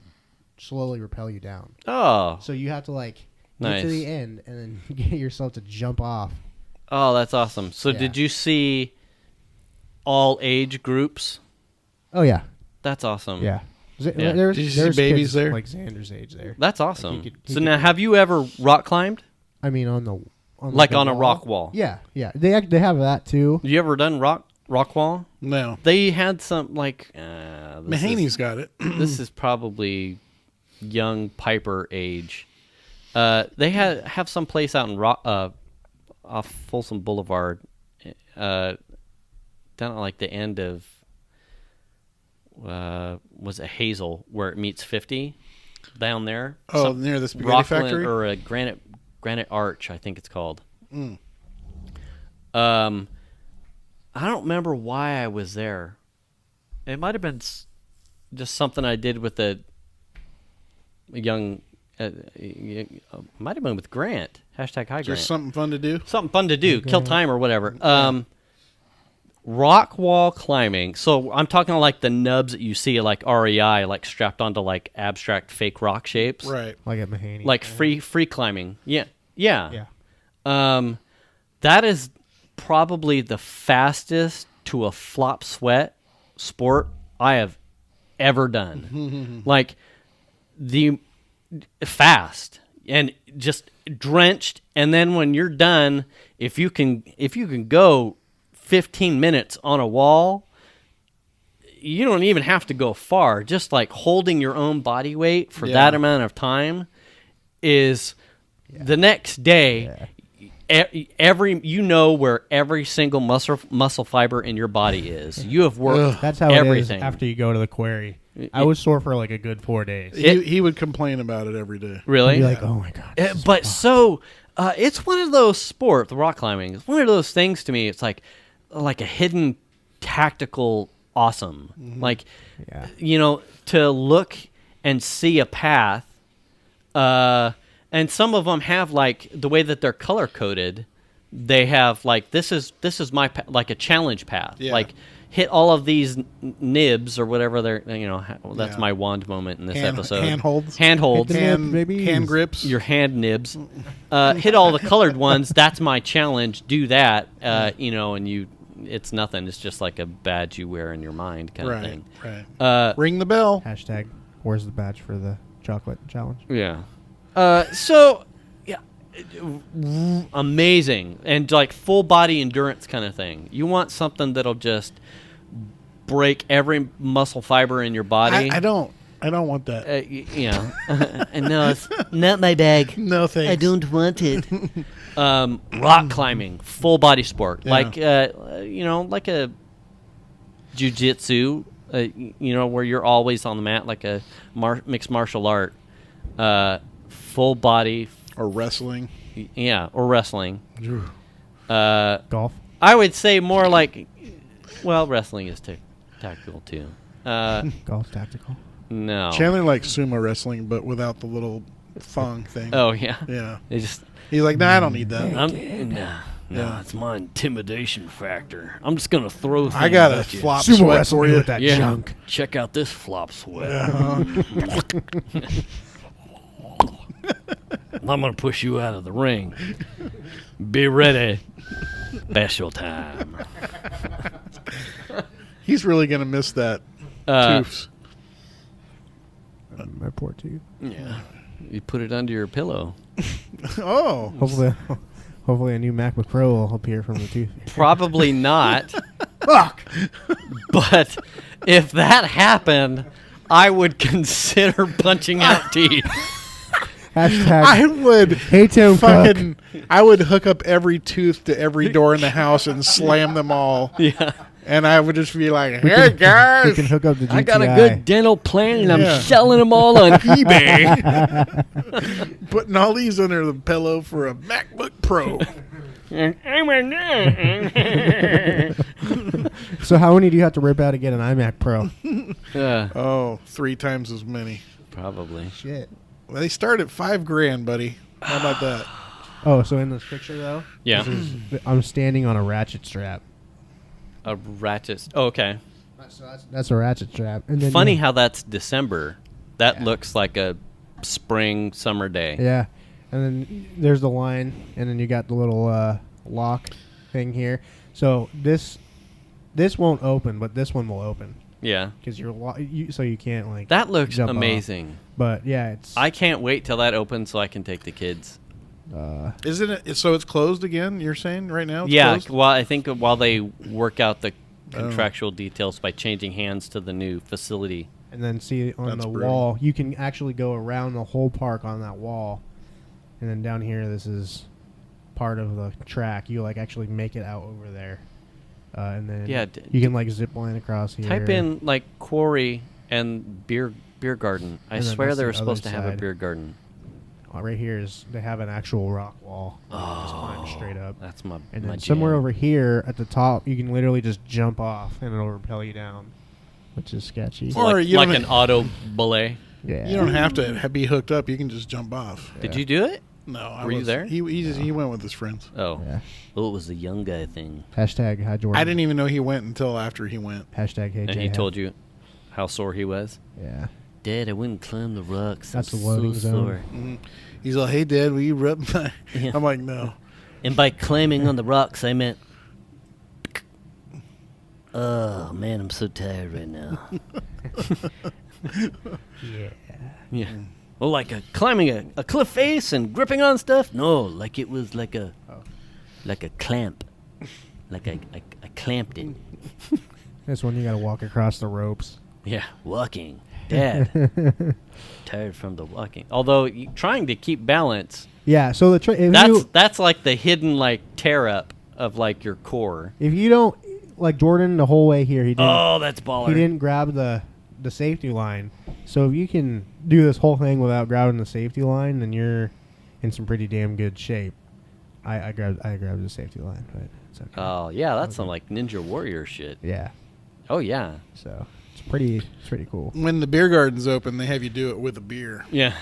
slowly repel you down. Oh. So you have to like get Nice. to the end, and then get yourself to jump off. Oh, that's awesome. So Yeah. did you see all age groups? Oh yeah. That's awesome. Yeah. Yeah. There's, Did you see there's babies kids there? like Xander's age there. That's awesome. he So could- now, have you ever rock climbed? I mean, on the Like the on a wall. rock wall? Yeah, yeah. They have that too. You ever done rock wall? No. They had some like Mahaney's got it. this is probably young Piper age. They have some place out in off Folsom Boulevard, down at like the end of was it Hazel where it meets 50 down there. Oh, near the spaghetti Rocklin factory? or a Granite Arch, I think it's called. Mm. I don't remember why I was there. It might have been just something I did with a young. Might have been with Grant. Hashtag hi Grant. Just something fun to do. Something fun to do, kill time or whatever. Rock wall climbing. So I'm talking like the nubs that you see like REI, like strapped onto like abstract fake rock shapes, Right. Like at Mahaney. like free climbing. Yeah. yeah. That is probably the fastest to a flop sweat sport I have ever done. Like the fast and just drenched, and then when you're done, if you can go 15 minutes on a wall, you don't even have to go far. Just like holding your own body weight for that amount of time is the next day. Where every single muscle fiber in your body is. You have worked That's how everything. it is after you go to the quarry. I was sore for like a good 4 days. He would complain about it every day. Really? I'd be like, oh my god. this is But fucked. so it's one of those sports, the rock climbing. It's one of those things to me. It's like a hidden tactical awesome. Like, Yeah. to look and see a path. And some of them have like the way that they're color coded. They have like this is my like a challenge path. Yeah. Like hit all of these nibs or whatever they're that's Yeah. my wand moment in this Hand- episode. handholds. Handholds. Hit the Hand, babies. hand grips. Your hand nibs. Hit all the colored ones. That's my challenge. Do that. And it's nothing. It's just like a badge you wear in your mind kind of right. thing. Right. Ring the bell. Hashtag where's the badge for the chocolate challenge? Yeah. So, yeah, amazing and like full body endurance kind of thing. You want something that'll just break every muscle fiber in your body. I don't want that. No, it's not my bag. No thanks. I don't want it. Rock climbing, full body sport, Yeah. like a jiu-jitsu, where you're always on the mat, like a mixed martial art, full body, Or wrestling. or wrestling. Golf. I would say more like, well, wrestling is tactical too. Golf's tactical. No. Chandler likes sumo wrestling, but without the little thong thing. Oh yeah. Yeah. They just. He's like, nah, I don't need that. No, Yeah. it's my intimidation factor. I'm just gonna throw things I got a at you. flop Sumo sweat wrestle for me you. with that Yeah. junk. Check out this flop sweat. I'm gonna push you out of the ring. Be ready. Special time. He's really going to miss that. Uh, Toofs. My poor tooth. Yeah. You put it under your pillow. Oh. Hopefully a new MacBook Pro will appear from the tooth. Probably not. Fuck! But if that happened, I would consider punching out teeth. Hashtag. I would Hey, Tim fucking. I would hook up every tooth to every door in the house and slam them all. Yeah. And I would just be like, We hey, can guys. hook up the GTI. I got a good dental plan and I'm Yeah. selling them all on eBay. Putting all these under the pillow for a MacBook Pro. So how many do you have to rip out to get an iMac Pro? Oh, 3 times as many. Probably. Shit. Well, they start at $5,000, buddy. How about that? Oh, so in this picture though, Yeah. I'm standing on a ratchet strap. A ratchet. Oh, okay. So that's a ratchet strap. And then Funny how that's December. That looks like a spring, summer day. Yeah, and then there's the line, and then you got the little lock thing here. So this won't open, but this one will open Yeah. because so you can't like That looks jump off. amazing. But yeah, it's I can't wait till that opens so I can take the kids. Isn't it? So it's closed again, you're saying, right now? It's Yeah, closed? well, I think while they work out the contractual details by changing hands to the new facility. and then see on That's the brutal. wall you can actually go around the whole park on that wall, and then down here this is part of the track. You like actually make it out over there, and then Yeah, you can like zip line across here. Type in like Quarry and Biergarten. I And then swear that's they the were supposed to other have a side. beer garden. Right here is they have an actual rock wall. You can just climb straight up. That's my And my then somewhere jam. over here at the top, you can literally just jump off and it'll repel you down, which is sketchy. So Or like, you like don't- an auto belay. Yeah. You don't have to be hooked up. You can just jump off. Did you do it? No, I Were you was- there? He went with his friends. Oh. Yeah. Oh, it was the young guy thing. Hashtag hi Jordan. I didn't even know he went until after he went. Hashtag hey And he J-Hab. told you how sore he was? Yeah. Dad, I wouldn't climb the rocks. That's I'm the loading so zone. sore. He's like, hey, Dad, will you rub my... Yeah. I'm like, no. And by climbing on the rocks, I meant... Oh, man, I'm so tired right now. Yeah. Yeah. Well, like climbing a cliff face and gripping on stuff? No, like it was like a clamp. Like I clamped it. This one you got to walk across the ropes. Yeah, walking. Dad. Tired from the walking. Although, trying to keep balance, Yeah. So the that's like the hidden, like, tear up of, like, your core. if you don't like Jordan the whole way here, he didn't. Oh, that's baller. He didn't grab the safety line. So if you can do this whole thing without grabbing the safety line, then you're in some pretty damn good shape. I grabbed the safety line, but it's okay. Oh, yeah, that's some, like, Ninja Warrior shit. Yeah. Oh, yeah. So it's pretty cool. When the beer garden's open, they have you do it with a beer. Yeah.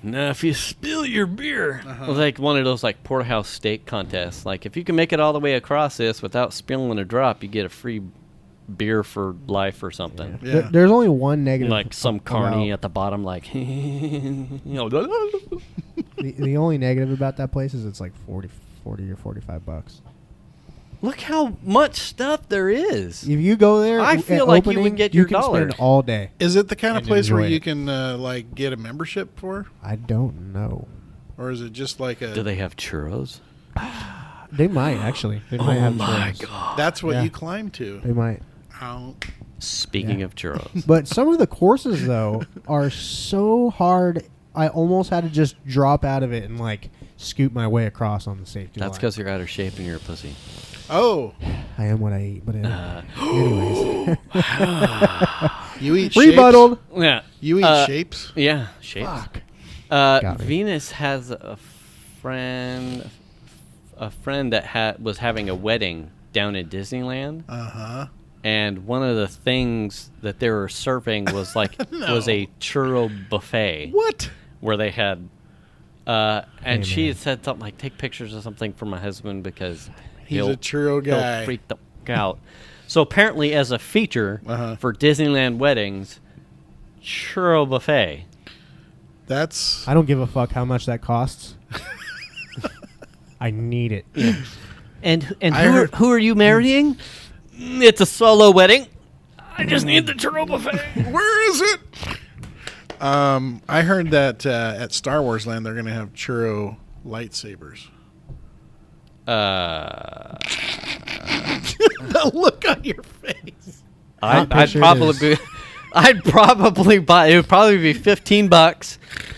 Now, if you spill your beer, it was like one of those like porterhouse steak contests. Like, if you can make it all the way across this without spilling a drop, you get a free beer for life or something. Yeah. There's only one negative. Like some carny about- at the bottom, like, you know, the only negative about that place is it's like 40 or $45. look how much stuff there is. If you go there, I at feel like you opening, would get you your can dollar. spend all day. Is it the kind of And place where enjoy you it. can, like, get a membership for? I don't know. Or is it just like a... Do they have churros? They might actually. They might have my churros. god! That's what Yeah. you climb to. They might. Ow. Speaking of churros, But some of the courses though are so hard. I almost had to just drop out of it and like scoot my way across on the safety that's line. because you're out of shape and you're a pussy. Oh, I am what I eat. But anyways, you eat rebutted. Yeah, shapes? You eat shapes? yeah, shapes. Fuck. Got me. Venus has a friend that was having a wedding down in Disneyland. Uh-huh. And one of the things that they were serving was like was a churro buffet. What? Where they had, and she man. had said something like, "Take pictures of something for my husband because He's a churro guy." He'll freak the fuck out." So apparently, as a feature for Disneyland weddings, churro buffet. That's. I don't give a fuck how much that costs. I need it. And who are you marrying? It's a solo wedding. I just need the churro buffet. Where is it? I heard that at Star Wars Land they're going to have churro lightsabers. The look on your face. I'd probably buy. It would probably be $15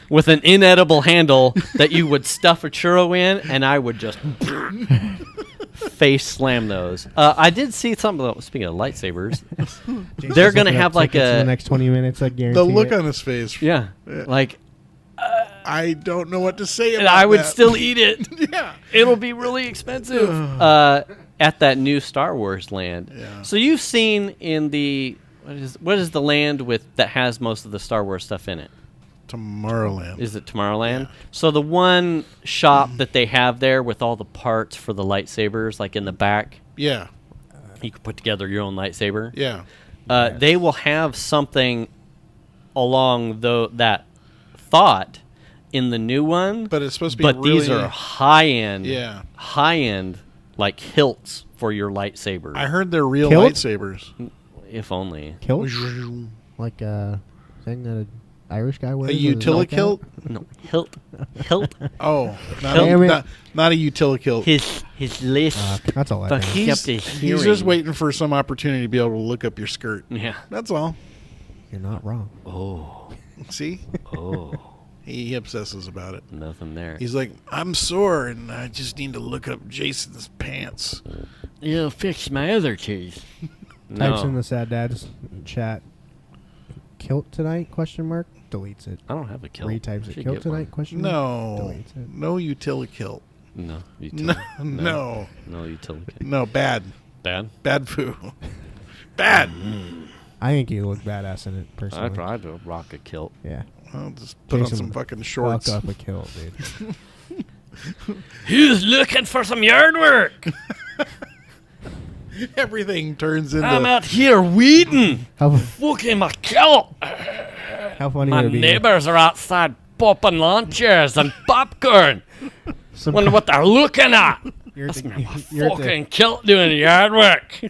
with an inedible handle that you would stuff a churro in, and I would just face slam those. I did see something. Speaking of lightsabers, they're gonna have like in the next 20 minutes. I guarantee. The look it. on his face. yeah, like I don't know what to say and about I would that. still eat it. Yeah. It'll be really expensive at that new Star Wars land. Yeah. So you've seen in the what is the land that has most of the Star Wars stuff in it? Tomorrowland. Is it Tomorrowland? Yeah. So the one shop that they have there with all the parts for the lightsabers, like in the back, Yeah. you can put together your own lightsaber. Yeah. They will have something along that thought in the new one. But it's supposed to be But really, these are high-end, Yeah. high-end, like hilts for your lightsaber. I heard they're real Kilt? lightsabers. If only. Kilt? Like a thing that an Irish guy wears. A with his belt utilikilt? No, hilt. Hilt. Oh, Damn it. not a utilikilt. His list. That's all I Fuck, think. kept his He's hearing. just waiting for some opportunity to be able to look up your skirt. Yeah. That's all. You're not wrong. Oh. See? Oh. He obsesses about it. Nothing there. He's like, I'm sore and I just need to look up Jason's pants. You'll fix my other teeth. Types in No. the sad dads chat. Kilt tonight? Question mark. Deletes it. I don't have a kilt. Retypes it. Should Kilt get one. tonight? Question mark. No. Deletes it. No utilikilt. No. No. No. No. No utility. No, bad. Bad? Bad foo. Bad. I think you look badass in it personally. I'd rock a kilt. Yeah. I'll just put on Jason, some fucking shorts. Fuck up a kilt, dude. Who's looking for some yard work? Everything turns into... I'm out here weeding. How Fucking my kilt. how funny My would it be? neighbors are outside popping lawn chairs and popcorn. Some Wonder what they're looking at. You're at, That's the, my you're, at fucking kilt doing yard work.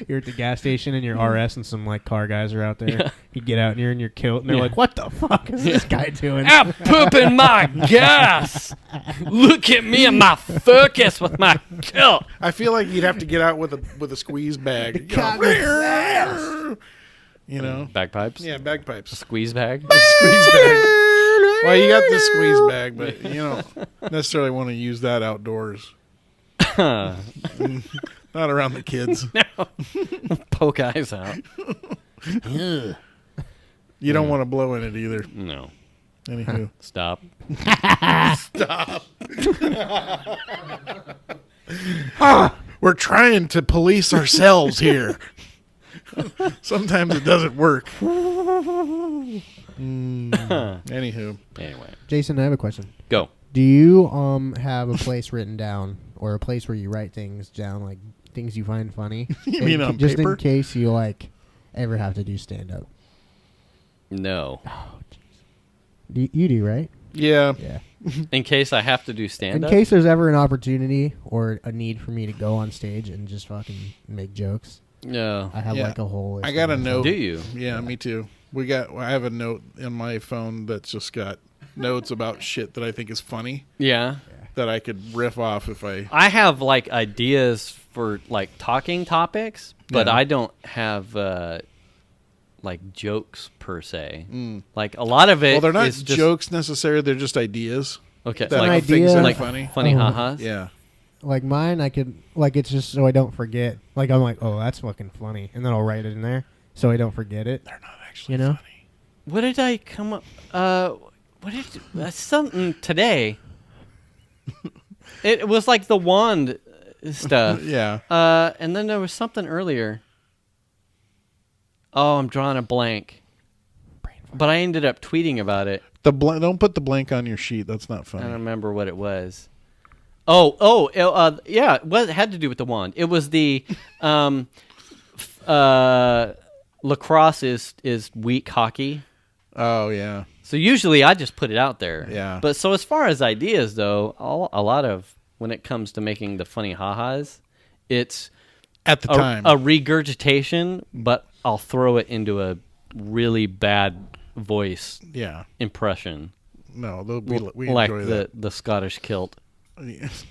you're at the gas station in your RS and some like car guys are out there. Yeah. You get out and you're in your kilt and they're Yeah. like, "What the fuck is this guy doing?" I'm pooping my gas. Look at me and my focus with my kilt. I feel like you'd have to get out with a squeeze bag. You know? Bagpipes? Yeah, bagpipes. Squeeze bag? Squeeze bag. Well, you got the squeeze bag, but you don't necessarily want to use that outdoors. Not around the kids. Poke eyes out. Ugh. You don't want to blow in it either. No. Anywho. Stop. We're trying to police ourselves here. Sometimes it doesn't work. Anywho. Anyway, Jason, I have a question. go. Do you have a place written down or a place where you write things down, like things you find funny? You mean on just paper? in case you like ever have to do stand up. No. You do, right? Yeah. Yeah. In case I have to do In stand-up? case there's ever an opportunity or a need for me to go on stage and just fucking make jokes, No. I have Yeah. like a whole list I got of a them. note. Do you? Yeah, me too. I have a note in my phone that's just got notes about shit that I think is funny Yeah. that I could riff off if I... I have, like, ideas for, like, talking topics, but Yeah. I don't have, like, jokes per se. Like, a lot of it Well, they're not is just... jokes necessarily. They're just ideas. Okay. That An I Like, think idea. are like funny. funny Oh. ha-has? Yeah. Like mine, I could like it's just so I don't forget. Like I'm like, oh, that's fucking funny, and then I'll write it in there so I don't forget it. They're not actually You know? funny. What did I come up... what did... something today. It was like the wand stuff. Yeah. And then there was something earlier. Oh, I'm drawing a blank. But I ended up tweeting about it. Don't put the blank on your sheet. That's not I funny. don't remember what it was. Yeah. Well, it had to do with the wand. It was the lacrosse is weak hockey. Oh, yeah. So usually I just put it out there. Yeah. But so as far as ideas, though, a lot of when it comes to making the funny ha-has, it's At the time. a regurgitation, but I'll throw it into a really bad voice Yeah. impression. No, we like enjoy the Scottish kilt. that.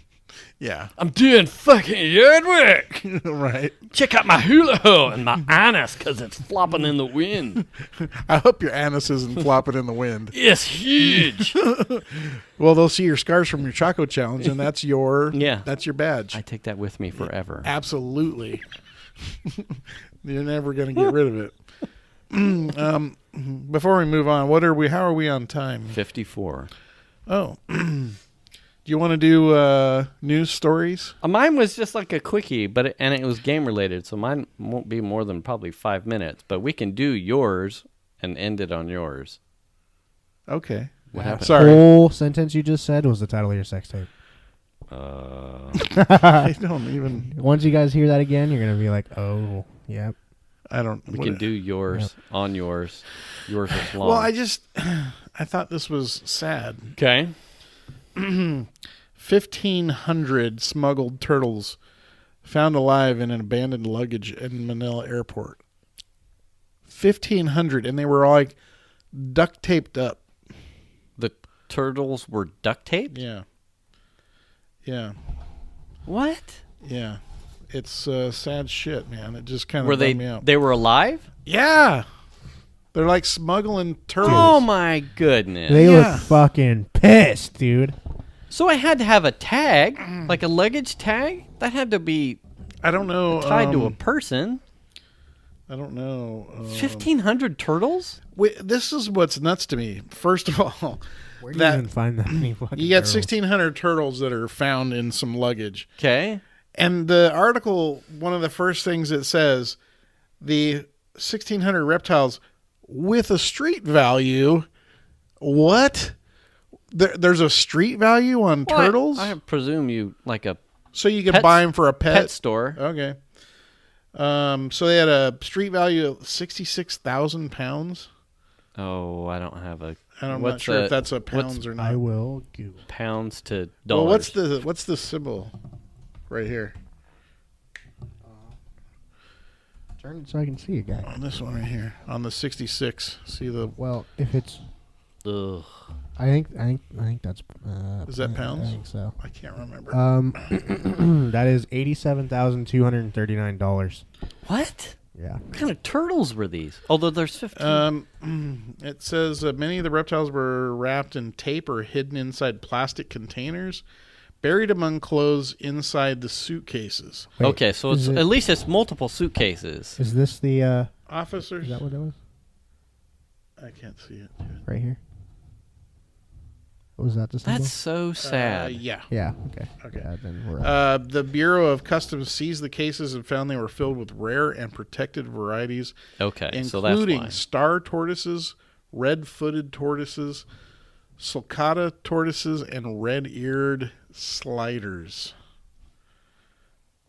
Yeah. I'm doing fucking yard work. Right. Check out my hula hole and my anus because it's flopping in the wind. I hope your anus isn't flopping in the wind. It's huge. Well, they'll see your scars from your Choco Challenge, and that's your that's your badge. I take that with me forever. Absolutely. You're never going to get rid of it. Before we move on, how are we on time? 54. Oh. Do you want to do news stories? Mine was just like a quickie, and it was game related, so mine won't be more than probably 5 minutes. But we can do yours and end it on yours. Okay. What happened? Sorry. The whole sentence you just said was the title of your sex tape. I don't even. Once you guys hear that again, you're gonna be like, "Oh, yep." I don't. We can do yours on yours. Yours is long. Well, I thought this was sad. Okay. 1,500 smuggled turtles found alive in an abandoned luggage in Manila airport. 1,500, and they were all like duct taped up. The turtles were duct taped? Yeah. Yeah. What? Yeah. It's sad shit, man. It just kind of Were bummed me out. they were alive? Yeah. They're like smuggling turtles. Oh my goodness. They Yeah. look fucking pissed, dude. So I had to have a tag, like a luggage tag? That had to be I don't know. tied to a person. I don't know. 1,500 turtles? This is what's nuts to me. First of all, Where do you even find that many fucking you got turtles? 1,600 turtles that are found in some luggage. Okay. And the article, one of the first things it says, the 1,600 reptiles with a street value. What? There's a street value on turtles? I presume you like a So you can buy them for a pet store. Okay. So they had a street value of 66,000 pounds. Oh, I don't have a. And I'm not sure if that's a pounds or not. I will Google. Pounds to dollars. Well, what's the symbol right here? Turn it so I can see it, guy. On this one right here, on the 66. See the? Well, if it's, Ugh. I think that's. Is that pounds? I think so. I can't remember. That is $87,239. What? Yeah. What kind of turtles were these? Although there's 15. It says many of the reptiles were wrapped in tape or hidden inside plastic containers, buried among clothes inside the suitcases. Wait, Okay, so it's at least it's multiple suitcases. Is this the? Officers, Is that what it was? I can't see it. Right here. Was that the symbol? That's so sad. Yeah. Yeah. Okay. Okay. Yeah, then we're The Bureau of Customs seized the cases and found they were filled with rare and protected varieties, Okay, so that's including why. star tortoises, red-footed tortoises, sulcata tortoises, and red-eared sliders.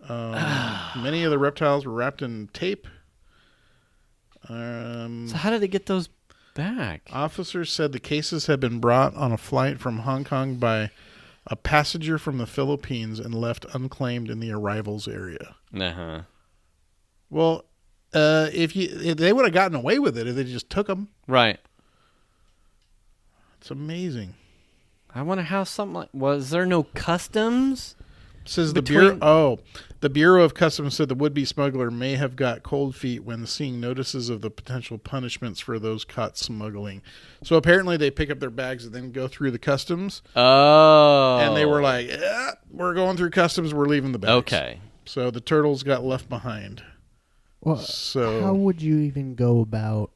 Many of the reptiles were wrapped in tape. So how did they get those back? Officers said the cases had been brought on a flight from Hong Kong by a passenger from the Philippines and left unclaimed in the arrivals area. Uh-huh. Well, if they would have gotten away with it if they just took them. Right. It's amazing. I wonder how something like... Was there no customs? Says Between- the Bureau of Customs said the would-be smuggler may have got cold feet when seeing notices of the potential punishments for those caught smuggling. So apparently they pick up their bags and then go through the customs. Oh. And they were like, we're going through customs, we're leaving the bags. Okay. So the turtles got left behind. Well, So how would you even go about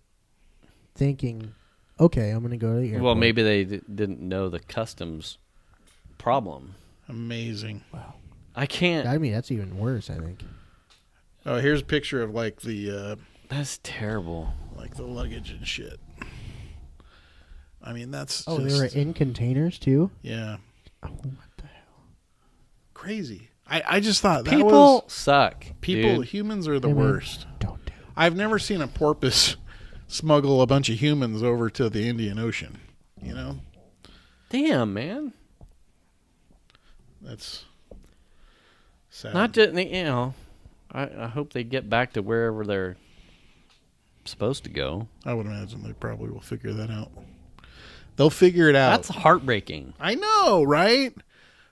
thinking, okay, I'm going to go to the airport? Well, maybe they didn't know the customs problem. amazing. Wow. I can't. I mean, that's even worse, I think. Oh, here's a picture of like the That's terrible. like the luggage and shit. I mean, that's Oh, just, they were in containers too? yeah, Oh, what the hell? crazy. I just thought that People was suck. people. dude. Humans are the I mean, worst. Don't do it. I've never seen a porpoise smuggle a bunch of humans over to the Indian Ocean. You know, Damn, man. that's sad. Not just, I hope they get back to wherever they're supposed to go. I would imagine they probably will figure that out. They'll figure it out. That's heartbreaking. I know, right?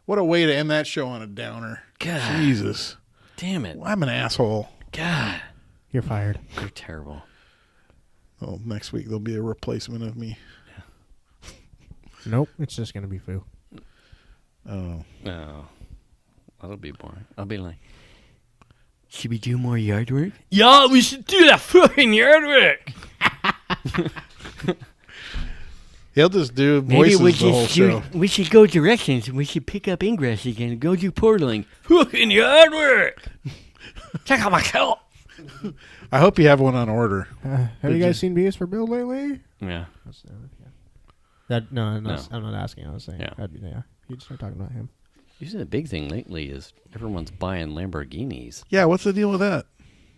What a way to end that show on a downer. God. Jesus. Damn it. Well, I'm an asshole. God. You're fired. You're terrible. Well, next week there'll be a replacement of me. Nope, it's just going to be Foo. Oh. No. That'll be boring. I'll be like, should we do more yard work? Yeah, we should do that fucking yard work. He'll just do Maybe voices the whole show. we should go directions and we should pick up ingress again and go do portaling. Fucking yard work. Check out my coat. I hope you have one on order. Have Did you guys you- seen Beavis for Bill lately? Yeah. No, I'm not, No. I'm not asking. I was saying. Yeah. Yeah. You'd start talking about him. Usually the big thing lately is everyone's buying Lamborghinis. Yeah, what's the deal with that?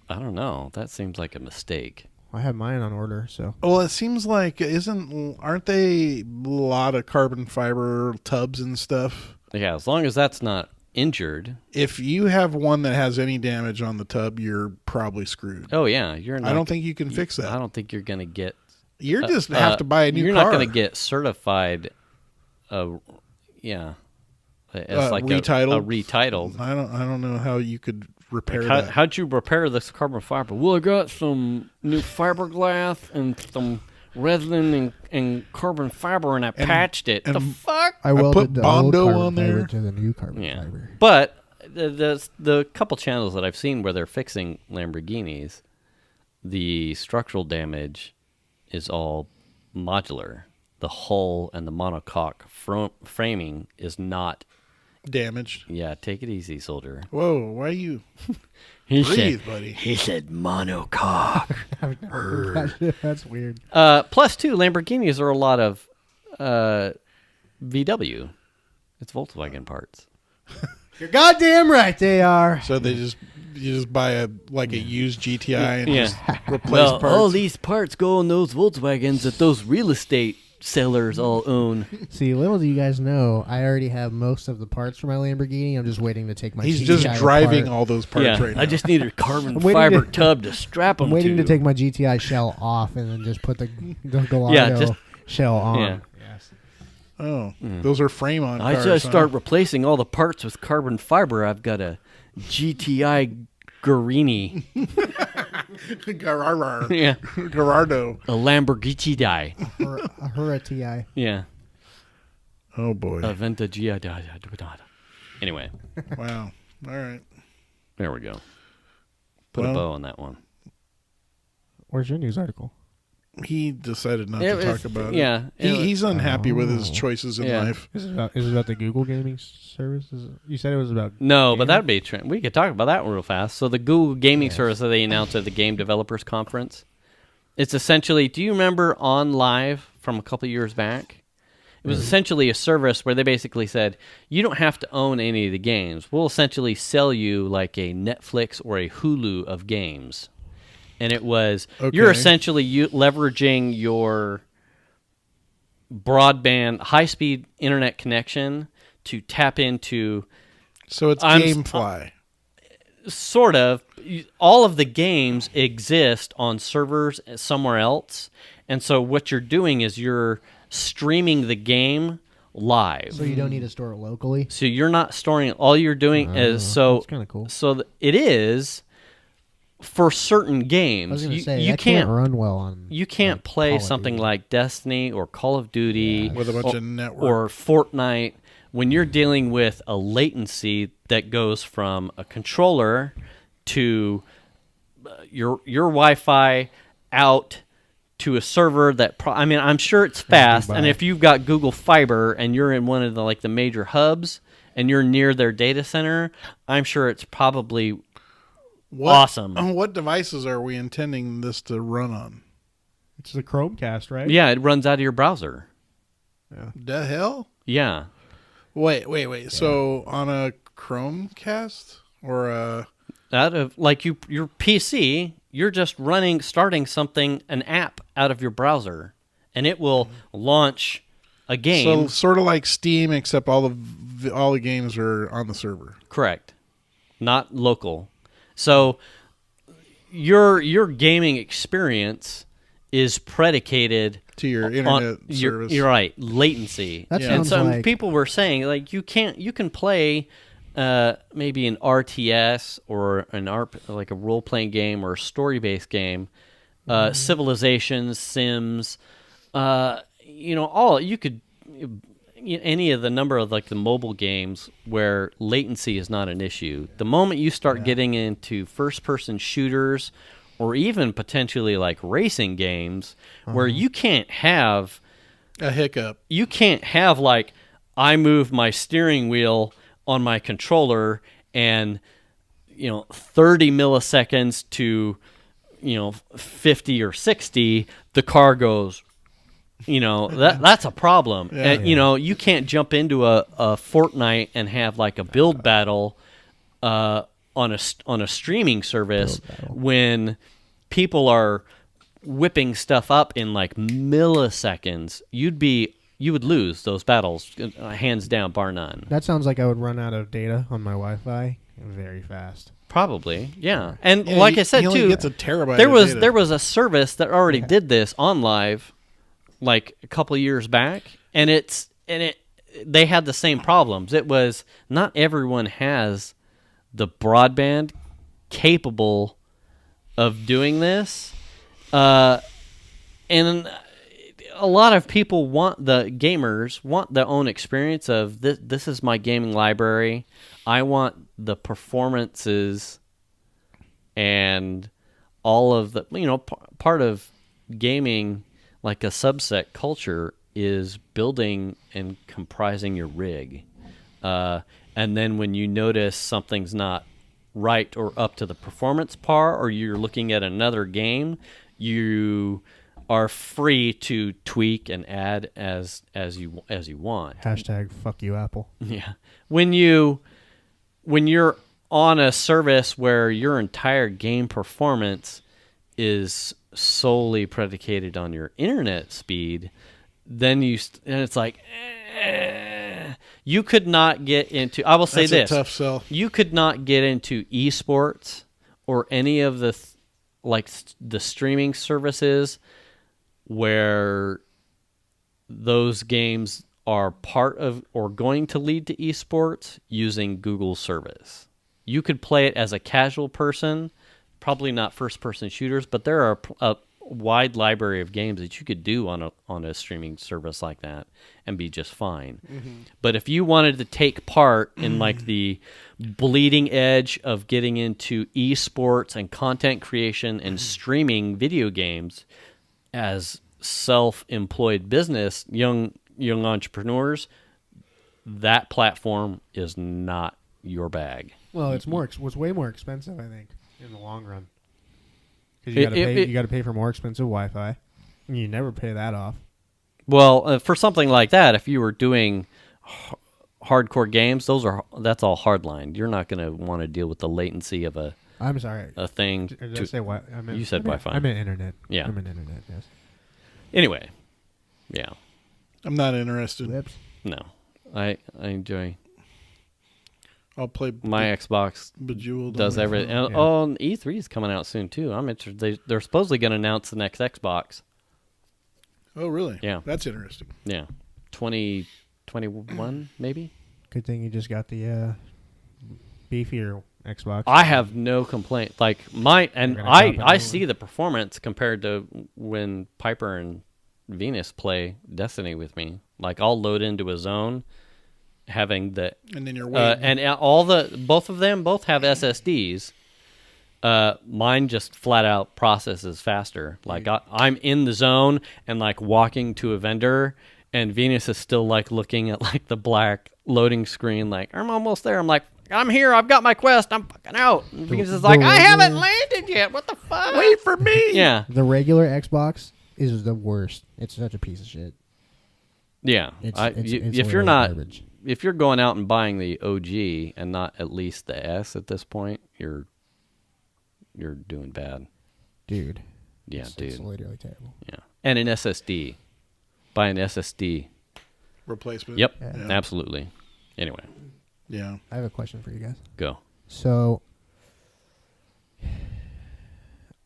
I don't know. That seems like a mistake. I have mine on order, so. Well, it seems like aren't they a lot of carbon fiber tubs and stuff? Yeah, as long as that's not injured. If you have one that has any damage on the tub, you're probably screwed. Oh yeah, you're not. I don't think you can fix that. I don't think you're gonna get. You're just have to buy a new You're car. not gonna get certified. Yeah, it's like retitled? A retitled. I don't know how you could repair Like, that. how'd you repair this carbon fiber? Well, I got some new fiberglass and some resin and carbon fiber, and I patched it. The and- fuck? I welded put the old Bondo carbon on there. fiber to the new carbon Yeah. fiber. But the couple channels that I've seen where they're fixing Lamborghinis, the structural damage is all modular. The hull and the monocoque framing is not. Damaged. Yeah, take it easy, soldier. Whoa, why you He breathe, buddy? He said monocoque. I've never heard that shit. That's weird. Plus, too, Lamborghinis are a lot of VW. It's Volkswagen parts. You're goddamn right they are. So you just buy a used GTI and Yeah. just replace Well, parts. all these parts go on those Volkswagens that those real estate sellers all own. See, little do you guys know, I already have most of the parts for my Lamborghini. I'm just waiting to take my He's GTI just driving apart. all those parts Yeah, right now. I just need a carbon I'm waiting fiber to- tub to strap them I'm waiting to to. take my GTI shell off and then just put the Gallardo just- shell on. Yeah. Yes. Oh, those are frame-on I cars. just huh? start replacing all the parts with carbon fiber. I've got a GTI Guarini. Garrar. Yeah. Garardo. A Lamborghini die. Or a Hura TI. Yeah. Oh boy. Aventa Gia. Anyway, Wow. All right. there we go. Put a Well- bow on that one. Where's your news article? He decided not It to talk was- about yeah, it. it- He's unhappy with his choices in Yeah. life. Is it about the Google gaming service? You said it was about No, but gaming? that'd be we could talk about that real fast. So the Google gaming service that they announced at the Game Developers Conference, it's essentially. Do you remember On Live from a couple years back? It was essentially a service where they basically said you don't have to own any of the games. We'll essentially sell you like a Netflix or a Hulu of games, and it was you're Okay. essentially leveraging your broadband, high-speed internet connection to tap into. So it's I'm- GameFly. Sort of. All of the games exist on servers somewhere else. And so what you're doing is you're streaming the game live. So you don't need to store it locally? So you're not storing it. All you're doing is so That's kind of cool. so it is for certain games. I was going to you, say, you that can't run well on... you can't like, play Call of something Duty. like Destiny or Call of Duty With a bunch or, of network. or Fortnite when you're dealing with a latency that goes from a controller to your Wi-Fi out to a server that I mean I'm sure it's fast, and if you've got Google Fiber and you're in one of the major hubs and you're near their data center, I'm sure it's probably awesome. What devices are we intending this to run on? It's the Chromecast, right? Yeah, it runs out of your browser. Yeah. The hell? Yeah. Wait. Yeah. So on a Chromecast or a Out of your PC, you're just starting an app out of your browser, and it will launch a game. So sort of like Steam, except all the games are on the server. Correct, not local. So your gaming experience is predicated To your internet service. You're right, latency. That And sounds some like- people were saying like you can play maybe an RTS or like a role playing game or a story based game, Civilizations, Sims, any of the number of like the mobile games where latency is not an issue. The moment you start getting into first person shooters or even potentially like racing games where you can't have A hiccup. you can't have like I move my steering wheel on my controller and 30 milliseconds to 50 or 60 the car goes that's a problem. Yeah. And, you can't jump into a Fortnite and have like a build battle on a streaming service when people are whipping stuff up in like milliseconds. You would lose those battles, hands down, bar none. That sounds like I would run out of data on my Wi-Fi very fast. Probably, yeah. And Yeah, like I said he only too, gets a terabyte there of was data. there was a service that already did this on live, like a couple of years back, and they had the same problems. It was not everyone has the broadband capable of doing this, and a lot of people gamers want their own experience of this. This is my gaming library. I want the performances and all of the part of gaming, like a subset culture, is building and comprising your rig, and then when you notice something's not right or up to the performance par, or you're looking at another game, you are free to tweak and add as you want. Hashtag fuck you, Apple. Yeah. When you're on a service where your entire game performance is solely predicated on your internet speed, then and it's like you could not get into. I will say That's this: a tough sell. you could not get into esports or any of the the streaming services where those games are part of or going to lead to esports using Google service. You could play it as a casual person, probably not first-person shooters, but there are a wide library of games that you could do on a streaming service like that and be just fine. Mm-hmm. But if you wanted to take part in like the bleeding edge of getting into esports and content creation and streaming video games as self-employed business, young entrepreneurs, that platform is not your bag. Well, it's way more expensive, I think, in the long run. Because you got to pay for more expensive Wi-Fi, and you never pay that off. Well, for something like that, if you were doing hardcore games, that's all hardline. You're not going to want to deal with the latency of I'm sorry. a thing. Did I say You said Wi-Fi. I meant internet. Yeah. I meant internet. Yes. Anyway, yeah, I'm not interested. Lips. no, I enjoy I'll play my Xbox. Bejeweled. Does on my everything. phone. Oh, E3 is coming out soon too. I'm interested. They're supposedly going to announce the next Xbox. Oh, really? Yeah. That's interesting. Yeah, 2021 maybe. Good thing you just got the beefier Xbox. I have no complaint. Like I see the performance compared to when Piper and Venus play Destiny with me. Like I'll load into a zone, having the And then you're waiting. and both of them have SSDs. Mine just flat out processes faster. Like I'm in the zone and like walking to a vendor, And Venus is still like looking at like the black loading screen, like, I'm almost there. I'm like, I'm here. I've got my quest. I'm fucking out. And Venus is like, I haven't landed yet. What the fuck? Wait for me. Yeah. The regular Xbox is the worst. It's such a piece of shit. Yeah. It's if you're not, garbage. If you're going out and buying the OG and not at least the S at this point, you're doing bad. Dude. Yeah, dude. It's literally terrible. Yeah. And an SSD. Buy an SSD. Replacement. Yep. Yeah. Absolutely. Anyway. Yeah. I have a question for you guys. Go. So,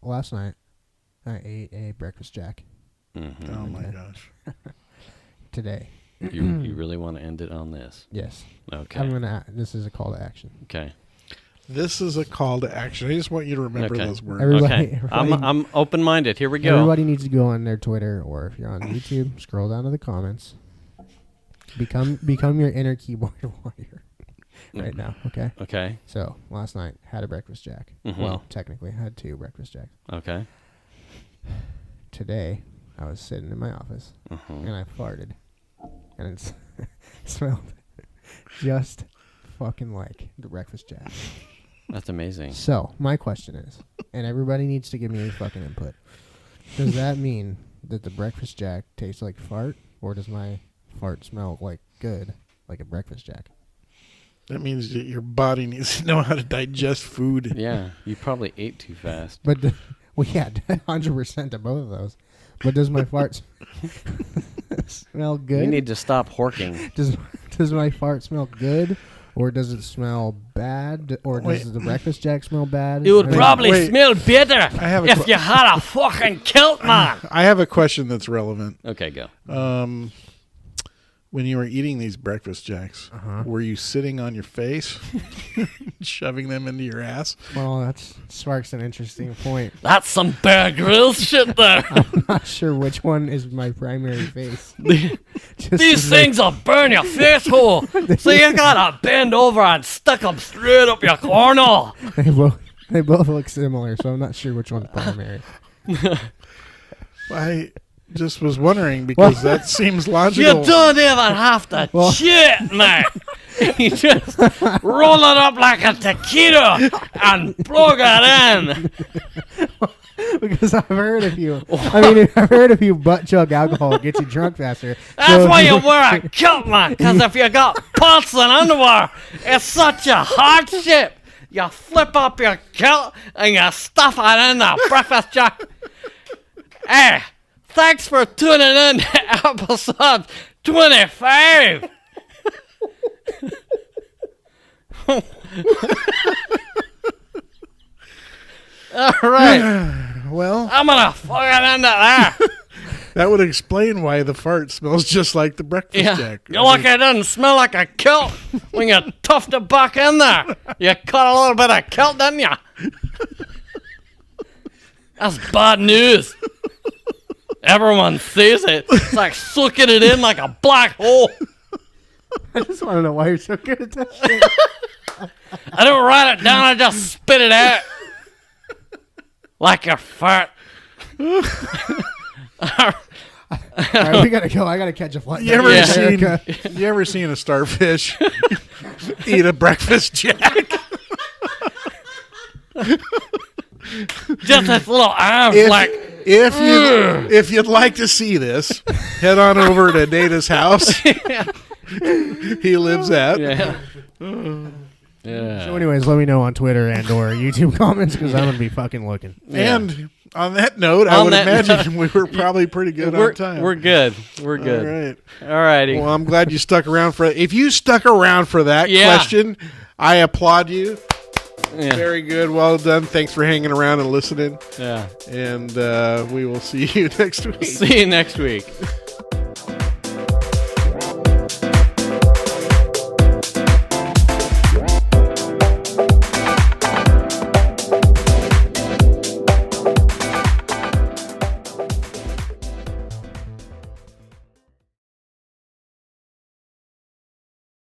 last night, I ate a breakfast jack. Mm-hmm. Oh, my gosh. Today. You really want to end it on this? Yes. Okay. This is a call to action. Okay. This is a call to action. I just want you to remember those words. Okay. I'm open-minded. Here we go. Everybody needs to go on their Twitter, or if you're on YouTube, scroll down to the comments. Become your inner keyboard warrior right now, okay? Okay. So, last night, had a breakfast jack. Mm-hmm. Well, technically, I had 2 breakfast jacks. Okay. Today, I was sitting in my office, Mm-hmm. and I farted. And it smelled just fucking like the breakfast jack. That's amazing. So, my question is, and everybody needs to give me a fucking input. Does that mean that the breakfast jack tastes like fart, or does my fart smell like good, like a breakfast jack? That means that your body needs to know how to digest food. Yeah, you probably ate too fast. But, well, yeah, 100% of both of those. But does my fart smell good? You need to stop horking. Does my fart smell good, or does it smell bad, or does the breakfast jack smell bad? It would probably smell better if you had a fucking kilt, man. I have a question that's relevant. Okay, go. When you were eating these breakfast jacks, were you sitting on your face, shoving them into your ass? Well, that sparks an interesting point. That's some Bear Grylls shit there. I'm not sure which one is my primary face. These things will burn your face hole. So you gotta bend over and stick them straight up your cornhole. They both look similar, so I'm not sure which one's primary. I just was wondering because that seems logical. You don't even have to shit, man. You just roll it up like a taquito and plug it in. Because I've heard of you. I've heard of you butt chug alcohol gets you drunk faster. That's why you wear a kilt, man. Because if you got pants and underwear, it's such a hardship. You flip up your kilt and you stuff it in the breakfast jack. Hey, thanks for tuning in to episode 25. All right. Well, I'm going to fucking end it there. that would explain why the fart smells just like the breakfast jack. You look, it doesn't smell like a kilt when you tuffed it back in there. You cut a little bit of kilt, didn't you? That's bad news. Everyone sees it. It's like sucking it in like a black hole. I just want to know why you're so good at that shit. I don't write it down, I just spit it out. Like a fart. All right, we gotta go. I gotta catch a flight. You ever seen a starfish eat a breakfast jack? Just its little arms if you'd like to see this, head on over to Data's house. He lives at. Yeah. So anyways, let me know on Twitter and or YouTube comments because I'm going to be fucking looking. Yeah. And on that note, I would imagine we were probably pretty good on time. We're good. We're good. All right. All righty. Well, I'm glad you stuck around for it. If you stuck around for that question, I applaud you. Yeah. Very good. Well done. Thanks for hanging around and listening. Yeah. And we will see you next week. See you next week.